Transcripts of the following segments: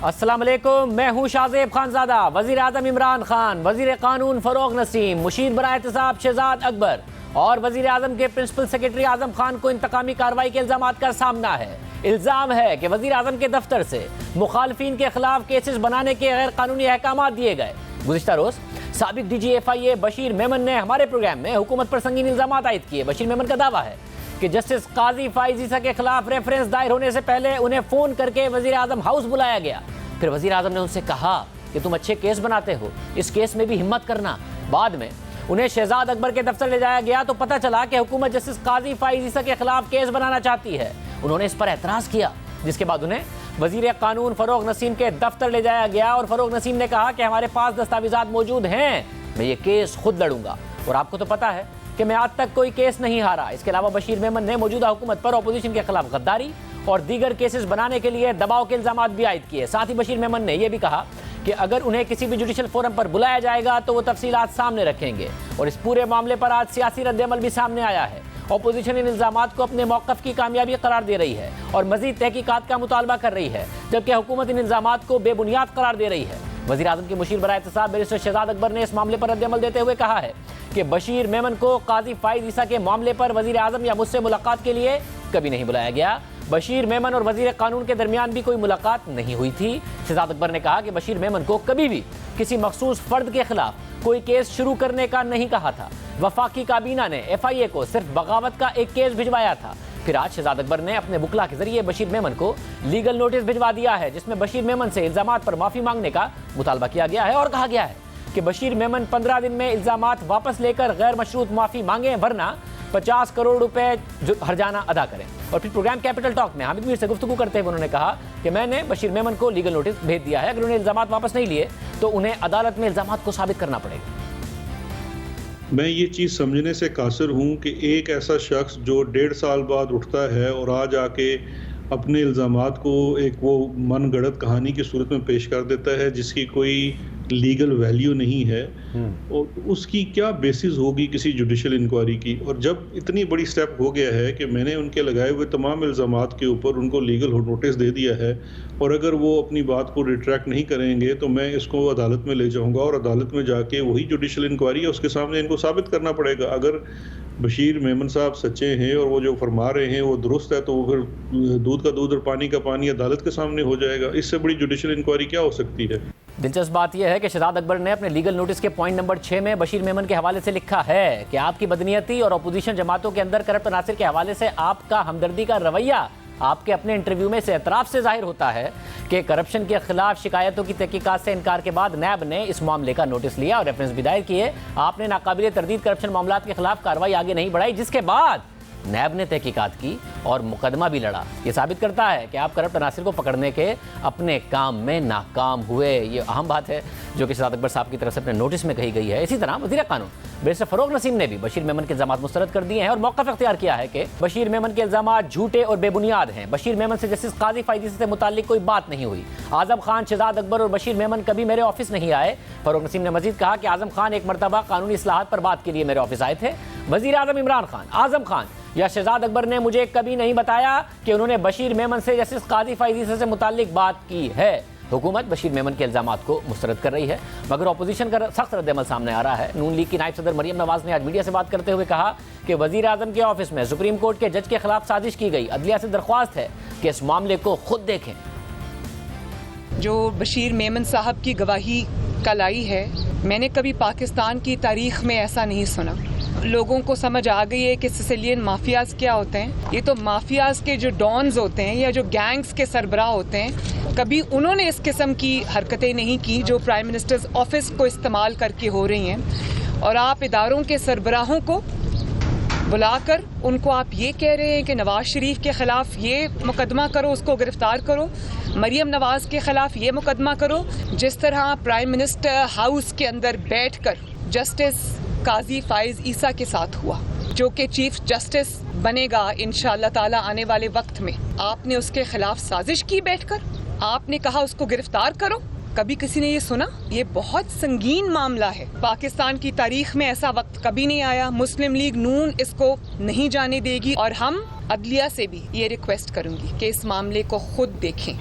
अस्सलाम वालेकुम, मैं हूँ शाज़ेब खानज़ादा। वज़ीर आज़म इमरान खान, वज़ीर कानून फ़रोग़ नसीम, मुशीर बराए एहतिसाब शहजाद अकबर और वज़ीर आज़म के प्रिंसिपल सेक्रेटरी आज़म खान को इंतकामी कार्रवाई के इल्ज़ामात का सामना है। इल्ज़ाम है कि वज़ीर आज़म के दफ्तर से मुखालफिन के खिलाफ केसेस बनाने के गैर कानूनी अहकामात दिए गए। गुज़िश्ता रोज़ साबिक़ DGFIA बशीर मेमन ने हमारे प्रोग्राम में हुकूमत पर संगीन इल्ज़ामात आयद किए। बशीर मेमन का दावा है कि जस्टिस काजी फाइज ईसा के खिलाफ रेफरेंस दायर होने से पहले उन्हें फ़ोन करके वज़ीर आज़म हाउस बुलाया गया। फिर वज़ीर आज़म ने उनसे कहा कि तुम अच्छे केस बनाते हो, इस केस में भी हिम्मत करना। बाद में उन्हें शहजाद अकबर के दफ्तर ले जाया गया तो पता चला कि हुकूमत जस्टिस काजी फाइज ईसा के खिलाफ केस बनाना चाहती है। उन्होंने इस पर एतराज़ किया, जिसके बाद उन्हें वज़ीर कानून फ़रोग़ नसीम के दफ्तर ले जाया गया और फ़रोग़ नसीम ने कहा कि हमारे पास दस्तावेज़ात मौजूद हैं, मैं ये केस खुद लड़ूंगा। और आपको तो पता है कि मैं आज तक कोई केस नहीं हारा। इसके अलावा बशीर मेमन ने मौजूदा हुकूमत पर अपोजिशन के खिलाफ गद्दारी और दीगर केसेस बनाने के लिए दबाव के इल्ज़ामात भी आयद किए। साथ ही बशीर मेमन ने यह भी कहा कि अगर उन्हें किसी भी जुडिशल फोरम पर बुलाया जाएगा तो वो तफसीलात सामने रखेंगे। और इस पूरे मामले पर आज सियासी रद्द-ए-अमल भी सामने आया है। अपोजिशन इन इल्ज़ामात को अपने मौक़िफ़ की कामयाबी करार दे रही है और मज़ीद तहकीकात का मुतालबा कर रही है, जबकि हुकूमत इन इल्ज़ामात को बेबुनियाद करार दे रही है। वज़ीर आज़म के मुशीर बराए एहतिसाब बैरिस्टर शहजाद अकबर ने इस मामले पर रद्द-ए-अमल देते हुए कहा है कि बशीर मेमन को काजी फाइज ईसा के मामले पर वज़ीर आज़म या मुझसे मुलाकात के लिए कभी नहीं बुलाया गया। बशीर मेमन और वज़ीर कानून के दरमियान भी कोई मुलाकात नहीं हुई थी। शहजाद अकबर ने कहा कि बशीर मेमन को कभी भी किसी मखसूस फ़र्द के खिलाफ कोई केस शुरू करने का नहीं कहा था। वफाकी काबीना ने FIA को सिर्फ बगावत का एक केस भिजवाया था। फिर आज शहजाद अकबर ने अपने बुकला के जरिए बशीर मेमन को लीगल नोटिस भिजवा दिया है, जिसमें बशीर मेमन से इल्ज़ामात पर माफ़ी मांगने का मुतालबा किया गया है और कहा गया है कि बशीर मेमन 15 दिन में इल्ज़ामात वापस लेकर गैर मशरूत माफ़ी मांगे, वरना 50 करोड़ रुपए हर्जाना अदा करें। और फिर प्रोग्राम कैपिटल टॉक में हामिद मीर से गुफ्तगू करते हुए उन्होंने कहा कि मैंने बशीर मेमन को लीगल नोटिस भेज दिया है, अगर उन्हें इल्ज़ामात वापस नहीं लिए तो उन्हें अदालत में इल्ज़ामात को साबित करना पड़ेगा। मैं ये चीज़ समझने से कासिर हूँ कि एक ऐसा शख्स जो 1.5 साल बाद उठता है और आज आके अपने इल्ज़ामात को एक वो मन गढ़ंत कहानी की सूरत में पेश कर देता है जिसकी कोई लीगल वैल्यू नहीं है, और उसकी क्या बेसिस होगी किसी जुडिशल इंक्वायरी की। और जब इतनी बड़ी स्टेप हो गया है कि मैंने उनके लगाए हुए तमाम इल्ज़ामात के ऊपर उनको लीगल नोटिस दे दिया है, और अगर वो अपनी बात को रिट्रैक्ट नहीं करेंगे तो मैं इसको अदालत में ले जाऊंगा और अदालत में जाके वही जुडिशल इंक्वायरी है उसके सामने इनको साबित करना पड़ेगा। अगर बशीर मेमन साहब सच्चे हैं और वो जो फरमा रहे हैं वो दुरुस्त है, तो वो फिर दूध का दूध और पानी का पानी अदालत के सामने हो जाएगा। इससे बड़ी जुडिशल इंक्वायरी क्या हो सकती है। दिलचस्प बात यह है कि शहजाद अकबर ने अपने लीगल नोटिस के पॉइंट नंबर 6 में बशीर मेमन के हवाले से लिखा है कि आपकी बदनीयती और अपोजिशन जमातों के अंदर करप्ट अनासिर के हवाले से आपका हमदर्दी का रवैया आपके अपने इंटरव्यू में से एतराफ़ से जाहिर होता है कि करप्शन के खिलाफ शिकायतों की तहकीकात से इनकार के बाद नैब ने इस मामले का नोटिस लिया और रेफरेंस भी दायर किए। आपने नाकाबिले तरदीद करप्शन मामलात के खिलाफ कार्रवाई आगे नहीं बढ़ाई, जिसके बाद नैब ने तहकीकात की और मुकदमा भी लड़ा। ये साबित करता है कि आप करप्ट अनासिर को पकड़ने के अपने काम में नाकाम हुए। ये अहम बात है जो कि शहजाद अकबर साहब की तरफ से अपने नोटिस में कही गई है। इसी तरह वज़ीर कानून बैरिस्टर फ़रोग़ नसीम ने भी बशीर मेमन के इल्ज़ामात मुस्तरद कर दिए हैं और मौक़िफ़ इख्तियार किया है कि बशीर मेमन के इल्ज़ामात झूठे और बेबुनियाद हैं। बशीर मेमन से जस्टिस काजी फाइज ईसा से मुताल्लिक कोई बात नहीं हुई। आज़म खान, शहजाद अकबर और बशीर मेमन कभी मेरे ऑफिस नहीं आए। फ़रोग़ नसीम ने मजीद कहा कि आज़म खान एक मरतबा कानूनी इस्लाहात पर बात के लिए मेरे ऑफिस आए थे। वज़ीर आज़म इमरान खान, आज़म खान या शहजाद अकबर ने मुझे कभी नहीं बताया कि उन्होंने बशीर मेमन से जस्टिस काजी फाइज ईसा से मुताल्लिक बात की है। हुकूमत बशीर मेमन के इल्ज़ामात को मुस्तरद कर रही है, मगर अपोजिशन का सख्त रद्द-ए-अमल सामने आ रहा है। नून लीग की नायब सदर मरियम नवाज़ ने आज मीडिया से बात करते हुए कहा कि वज़ीर आज़म के ऑफिस में सुप्रीम कोर्ट के जज के खिलाफ साजिश की गई। अदलिया से दरख्वास्त है कि इस मामले को खुद देखें। जो बशीर मेमन साहब की गवाही कल आई है, मैंने कभी पाकिस्तान की तारीख में ऐसा नहीं सुना। लोगों को समझ आ गई है कि सिसिलियन माफियाज क्या होते हैं। ये तो माफियाज के जो डॉन्स होते हैं या जो गैंग्स के सरबराह होते हैं, कभी उन्होंने इस किस्म की हरकतें नहीं की जो प्राइम मिनिस्टर्स ऑफिस को इस्तेमाल करके हो रही हैं। और आप इदारों के सरबराहों को बुलाकर उनको आप ये कह रहे हैं कि नवाज शरीफ के खिलाफ ये मुकदमा करो, उसको गिरफ्तार करो, मरियम नवाज के खिलाफ ये मुकदमा करो। जिस तरह प्राइम मिनिस्टर हाउस के अंदर बैठकर जस्टिस काजी फाइज ईसा के साथ हुआ, जो कि चीफ जस्टिस बनेगा इंशाअल्लाह ताला आने वाले वक्त में, आपने उसके खिलाफ साजिश की बैठकर, आपने कहा उसको गिरफ्तार करो। कभी किसी ने ये सुना? ये बहुत संगीन मामला है। पाकिस्तान की तारीख में ऐसा वक्त कभी नहीं आया। मुस्लिम लीग नून इसको नहीं जाने देगी और हम अदलिया से भी ये रिक्वेस्ट करूंगी कि इस मामले को खुद देखें।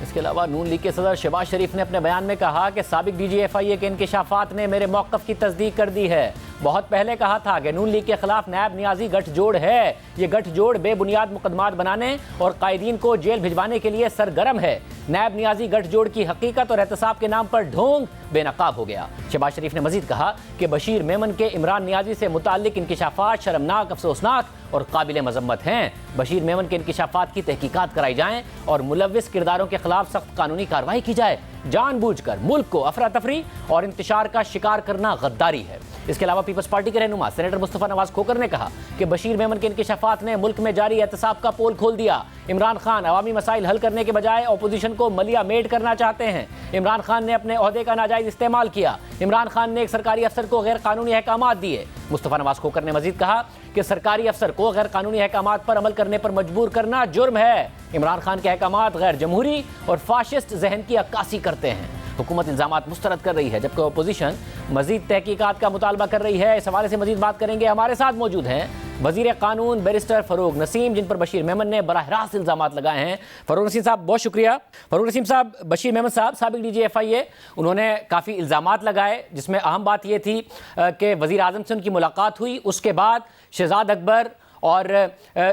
इसके अलावा नून लीग के सदर शहबाज शरीफ ने अपने बयान में कहा कि साबिक DGFIA के इंकिशाफात ने मेरे मौक़िफ़ की तस्दीक कर दी है। बहुत पहले कहा था कि नून लीग के खिलाफ नायब नियाजी गठजोड़ है। ये गठजोड़ बेबुनियाद मुकदमात बनाने और कायदीन को जेल भिजवाने के लिए सरगर्म है। नायब नियाजी गठजोड़ की हकीकत और एहतसाब के नाम पर ढोंग बेनकाब हो गया। शहबाज शरीफ ने मजीद कहा कि बशीर मेमन के इमरान नियाजी से मुताल्लिक इंकिशाफात शर्मनाक, अफसोसनाक और काबिल मजम्मत हैं। बशीर मेमन के इंकिशाफात की तहकीकात कराई जाएं और मुलव्विस किरदारों के खिलाफ सख्त कानूनी कार्रवाई की जाए। जानबूझकर मुल्क को अफरा तफरी और इंतशार का शिकार करना गद्दारी है। इसके अलावा पीपल्स पार्टी के रहनुमा सेनेटर मुस्तफा नवाज खोकर ने कहा कि बशीर मेमन के इंकिशाफात ने मुल्क में जारी एहतसाब का पोल खोल दिया। इमरान खान अवामी मसाइल हल करने के बजाय अपोजिशन को मलिया मेड करना चाहते हैं। इमरान खान ने अपने ओहदे का नाजायज इस्तेमाल किया। इमरान खान ने एक सरकारी अफसर को गैर कानूनी अहकामात दिए। मुस्तफा नवाज खोकर ने मजीद कहा कि सरकारी अफसर को गैर कानूनी अहकामात पर अमल करने पर मजबूर करना जुर्म है। इमरान खान के अहकामात गैर जमहूरी और फाशिस्ट जहन की अक्कासी करते हैं। हुकूमत इल्जामात मुस्तरद कर रही है जबकि अपोजिशन मजीद तहकीकात का मुतालबा कर रही है। इस हवाले से मजीद बात करेंगे। हमारे साथ मौजूद हैं वजीर कानून बैरिस्टर फ़रूक नसीम, जिन पर बशीर मेमन ने बराह रास्त इल्जामात लगाए हैं। फ़रूक नसीम साहब बहुत शुक्रिया। फ़रूक नसीम साहब, बशीर मेमन साहब साबिक DGFIA, उन्होंने काफ़ी इल्जामात लगाए जिसमें अहम बात ये थी कि वज़ीर आज़म से उनकी मुलाकात हुई। उसके बाद शहजाद अकबर और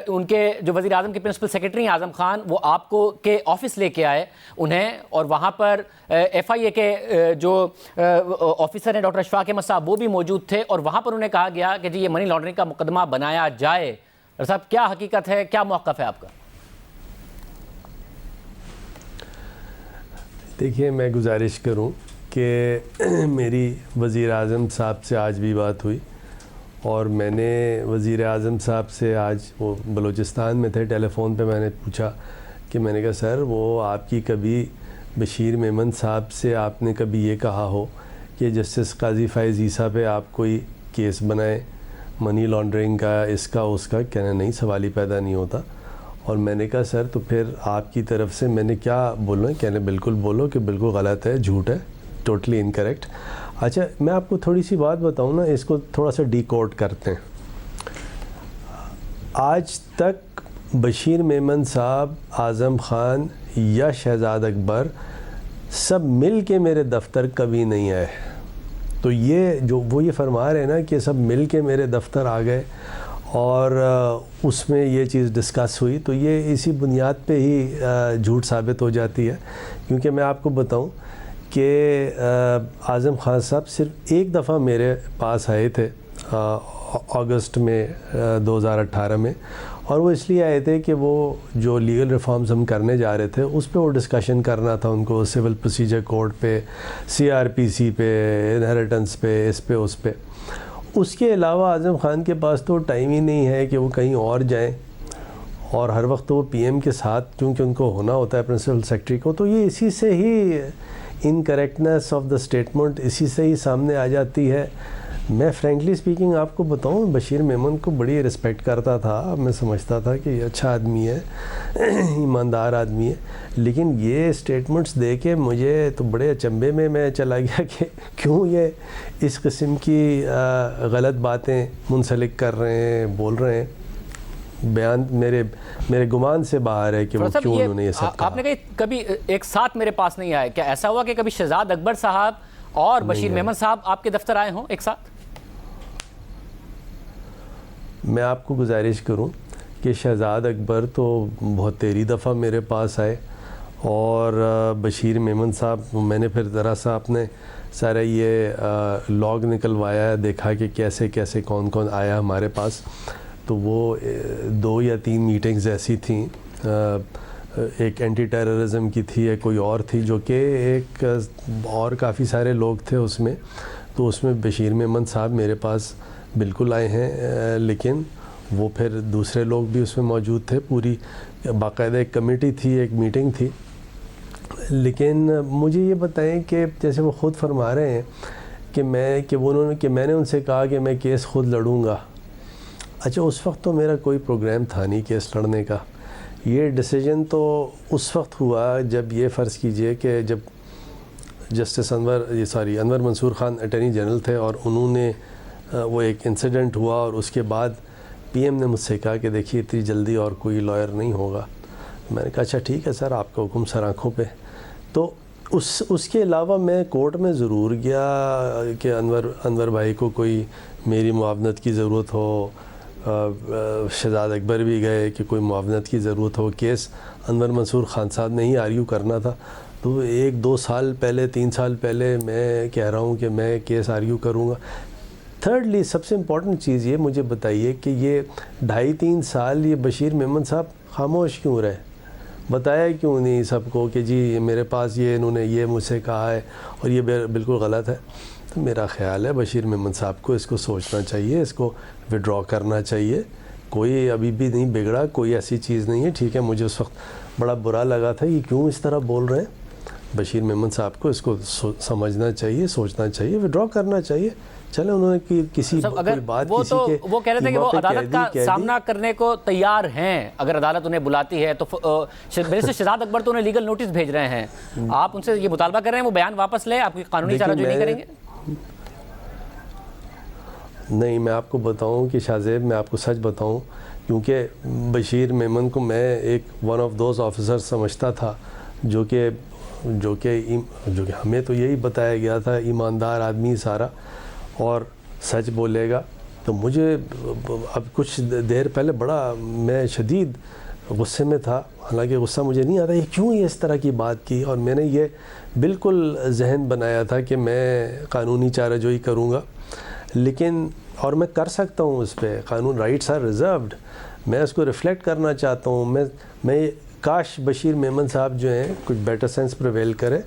उनके जो वज़ीर आज़म के प्रिंसिपल सेक्रेटरी आज़म खान वो आपको के ऑफिस लेके आए उन्हें, और वहाँ पर FIA के जो ऑफिसर हैं डॉक्टर अशफाक अहमद साहब वो भी मौजूद थे, और वहाँ पर उन्हें कहा गया कि जी ये मनी लॉन्ड्रिंग का मुकदमा बनाया जाए। डॉक्टर साहब क्या हकीकत है, क्या मौक़िफ़ है आपका? देखिए, मैं गुजारिश करूँ कि मेरी वज़ीर आज़म साहब से आज भी बात हुई, और मैंने वज़ीर आज़म साहब से आज वो बलूचिस्तान में थे, टेलीफ़ोन पे मैंने पूछा कि मैंने कहा सर वो आपकी कभी बशीर मेमन साहब से आपने कभी ये कहा हो कि जस्टिस काजी फ़ाइज़ ईसा पे आप कोई केस बनाए मनी लॉन्ड्रिंग का, इसका उसका? कहना नहीं, सवाल ही पैदा नहीं होता। और मैंने कहा सर तो फिर आपकी तरफ से मैंने क्या बोलूँ? कहने बिल्कुल बोलो कि बिल्कुल गलत है, झूठ है, टोटली इनकरेक्ट। अच्छा, मैं आपको थोड़ी सी बात बताऊं ना, इसको थोड़ा सा डिकोड करते हैं। आज तक बशीर मेमन साहब, आज़म खान या शहजाद अकबर सब मिल के मेरे दफ्तर कभी नहीं आए। तो ये जो वो ये फरमा रहे हैं ना कि सब मिल के मेरे दफ्तर आ गए और उसमें ये चीज़ डिस्कस हुई, तो ये इसी बुनियाद पे ही झूठ साबित हो जाती है। क्योंकि मैं आपको बताऊं कि आज़म खान साहब सिर्फ एक दफ़ा मेरे पास आए थे अगस्त में 2018 में, और वो इसलिए आए थे कि वो जो लीगल रिफॉर्म्स हम करने जा रहे थे उस पे वो डिस्कशन करना था उनको, सिविल प्रोसीजर कोड पे, CRPC पे, इनहेरिटेंस पे, इस पे उस पे। उसके अलावा आज़म खान के पास तो टाइम ही नहीं है कि वो कहीं और जाएं, और हर वक्त वो PM के साथ क्योंकि उनको होना होता है प्रिंसिपल सेक्रेटरी को, तो ये इसी से ही इनकरेक्टनेस ऑफ द स्टेटमेंट इसी से ही सामने आ जाती है। मैं फ्रेंकली स्पीकिंग आपको बताऊं, बशीर मेमन को बड़ी रिस्पेक्ट करता था। मैं समझता था कि अच्छा आदमी है, ईमानदार आदमी है, लेकिन ये स्टेटमेंट्स दे के मुझे तो बड़े अचंभे में मैं चला गया कि क्यों ये इस किस्म की गलत बातें मुंसलिक कर रहे हैं, बोल रहे हैं। बयान मेरे गुमान से बाहर है कि वो क्यों उन्होंने ये सब कहा। आपने कही कभी एक साथ मेरे पास नहीं आए, क्या ऐसा हुआ कि कभी शहजाद अकबर साहब और बशीर मेमन साहब आपके दफ्तर आए हों एक साथ? मैं आपको गुजारिश करूं कि शहजाद अकबर तो बहुत तेरी दफ़ा मेरे पास आए, और बशीर मेमन साहब मैंने फिर ज़रा सा अपने सारा ये लॉग निकलवाया, देखा कि कैसे कैसे कौन कौन आया हमारे पास। तो वो 2 या 3 मीटिंग्स ऐसी थी, एक एंटी टेररिज्म की थी, एक कोई और थी, जो कि एक और काफ़ी सारे लोग थे उसमें। तो उसमें बशीर मेमन साहब मेरे पास बिल्कुल आए हैं, लेकिन वो फिर दूसरे लोग भी उसमें मौजूद थे। पूरी बाकायदा एक कमेटी थी, एक मीटिंग थी। लेकिन मुझे ये बताएं कि जैसे वो ख़ुद फरमा रहे हैं कि मैंने उनसे कहा कि मैं केस ख़ुद लड़ूंगा। अच्छा, उस वक्त तो मेरा कोई प्रोग्राम था नहीं केस लड़ने का। ये डिसीजन तो उस वक्त हुआ जब ये फ़र्ज़ कीजिए कि जब justice Anwar Mansoor Khan attorney general थे, और उन्होंने वो एक इंसिडेंट हुआ, और उसके बाद PM ने मुझसे कहा कि देखिए इतनी जल्दी और कोई लॉयर नहीं होगा। मैंने कहा अच्छा ठीक है सर, आपका हुक्म सर आँखों पे। तो उसके अलावा मैं कोर्ट में ज़रूर गया कि अनवर भाई को कोई मेरी मुआवनत की ज़रूरत हो, शहजाद अकबर भी गए कि कोई मुआवनत की ज़रूरत हो। केस अनवर मंसूर ख़ान साहब ने ही आर्ग्यू करना था, तो 1-2 साल पहले 3 साल पहले मैं कह रहा हूँ कि मैं केस आर्ग्यू करूँगा। थर्डली सबसे इम्पॉर्टेंट चीज़ ये मुझे बताइए कि ये 2.5-3 साल ये बशीर मेमन साहब खामोश क्यों रहे? बताया क्यों नहीं सबको कि जी मेरे पास ये इन्होंने ये मुझसे कहा है और ये बिल्कुल गलत है? तो मेरा ख़्याल है बशीर मेमन साहब को इसको सोचना चाहिए, इसको विड्रॉ करना चाहिए। कोई अभी भी नहीं बिगड़ा, कोई ऐसी चीज़ नहीं है। ठीक है, मुझे उस वक्त बड़ा बुरा लगा था ये क्यों इस तरह बोल रहे हैं। बशीर मेमन साहब को इसको समझना चाहिए, सोचना चाहिए, विड्रॉ करना चाहिए। चले उन्होंने किसी अगर बात वो किसी तो के वो कह रहे थे कि वो अदालत का सामना करने को तैयार हैं अगर अदालत उन्हें बुलाती है तो। बैरिस्टर शहजाद अकबर तो उन्हें लीगल नोटिस भेज रहे हैं, आप उनसे ये मुतालबा कर रहे हैं वो बयान वापस ले, आपकी कानूनी चाराजोई नहीं करेंगे? नहीं, मैं आपको बताऊं कि शाहजेब, मैं आपको सच बताऊं, क्योंकि बशीर मेमन को मैं एक वन ऑफ दोज ऑफिसर समझता था जो कि हमें तो यही बताया गया था ईमानदार आदमी सारा और सच बोलेगा। तो मुझे अब कुछ देर पहले बड़ा मैं शदीद गुस्से में था, हालांकि गुस्सा मुझे नहीं आता ये क्यों ये इस तरह की बात की, और मैंने ये बिल्कुल जहन बनाया था कि मैं कानूनी चाराजोई करूँगा, लेकिन और मैं कर सकता हूँ उस पर, कानून राइट्स आर रिजर्व्ड, मैं उसको रिफ़्लेक्ट करना चाहता हूँ। मैं काश बशीर मेमन साहब जो हैं कुछ बेटर सेंस प्रिवेल करें,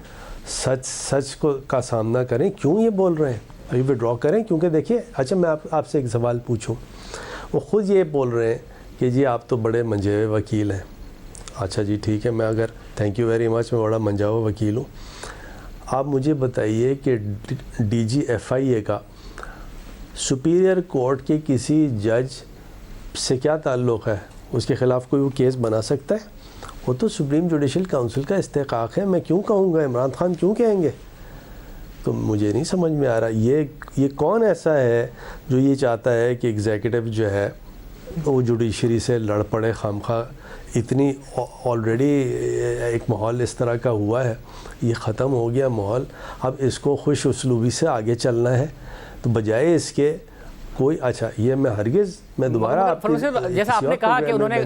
सच का सामना करें, क्यों ये बोल रहे हैं, अभी विड्रॉ करें। क्योंकि देखिए, अच्छा मैं आपसे एक सवाल पूछूं, वो ख़ुद ये बोल रहे हैं कि जी आप तो बड़े मंजे हुए वकील हैं। अच्छा जी ठीक है, मैं अगर थैंक यू वेरी मच, मैं बड़ा मंजा हुआ वकील हूँ। आप मुझे बताइए कि DG FIA का सुपीरियर कोर्ट के किसी जज से क्या ताल्लुक़ है? उसके ख़िलाफ़ कोई वो केस बना सकता है? वो तो सुप्रीम जुडिशल काउंसिल का इस्तेकाक है। मैं क्यों कहूँगा, इमरान खान क्यों कहेंगे? तो मुझे नहीं समझ में आ रहा ये कौन ऐसा है जो ये चाहता है कि एग्जीक्यूटिव जो है वो जुडिशरी से लड़ पड़े खामखा। इतनी ऑलरेडी एक माहौल इस तरह का हुआ है, ये ख़त्म हो गया माहौल, अब इसको खुश उसलूबी से आगे चलना है। तो बजाय इसके कोई, अच्छा ये मैं हरगिज़ मैं दोबारा जैसा आपने कहा कि उन्होंने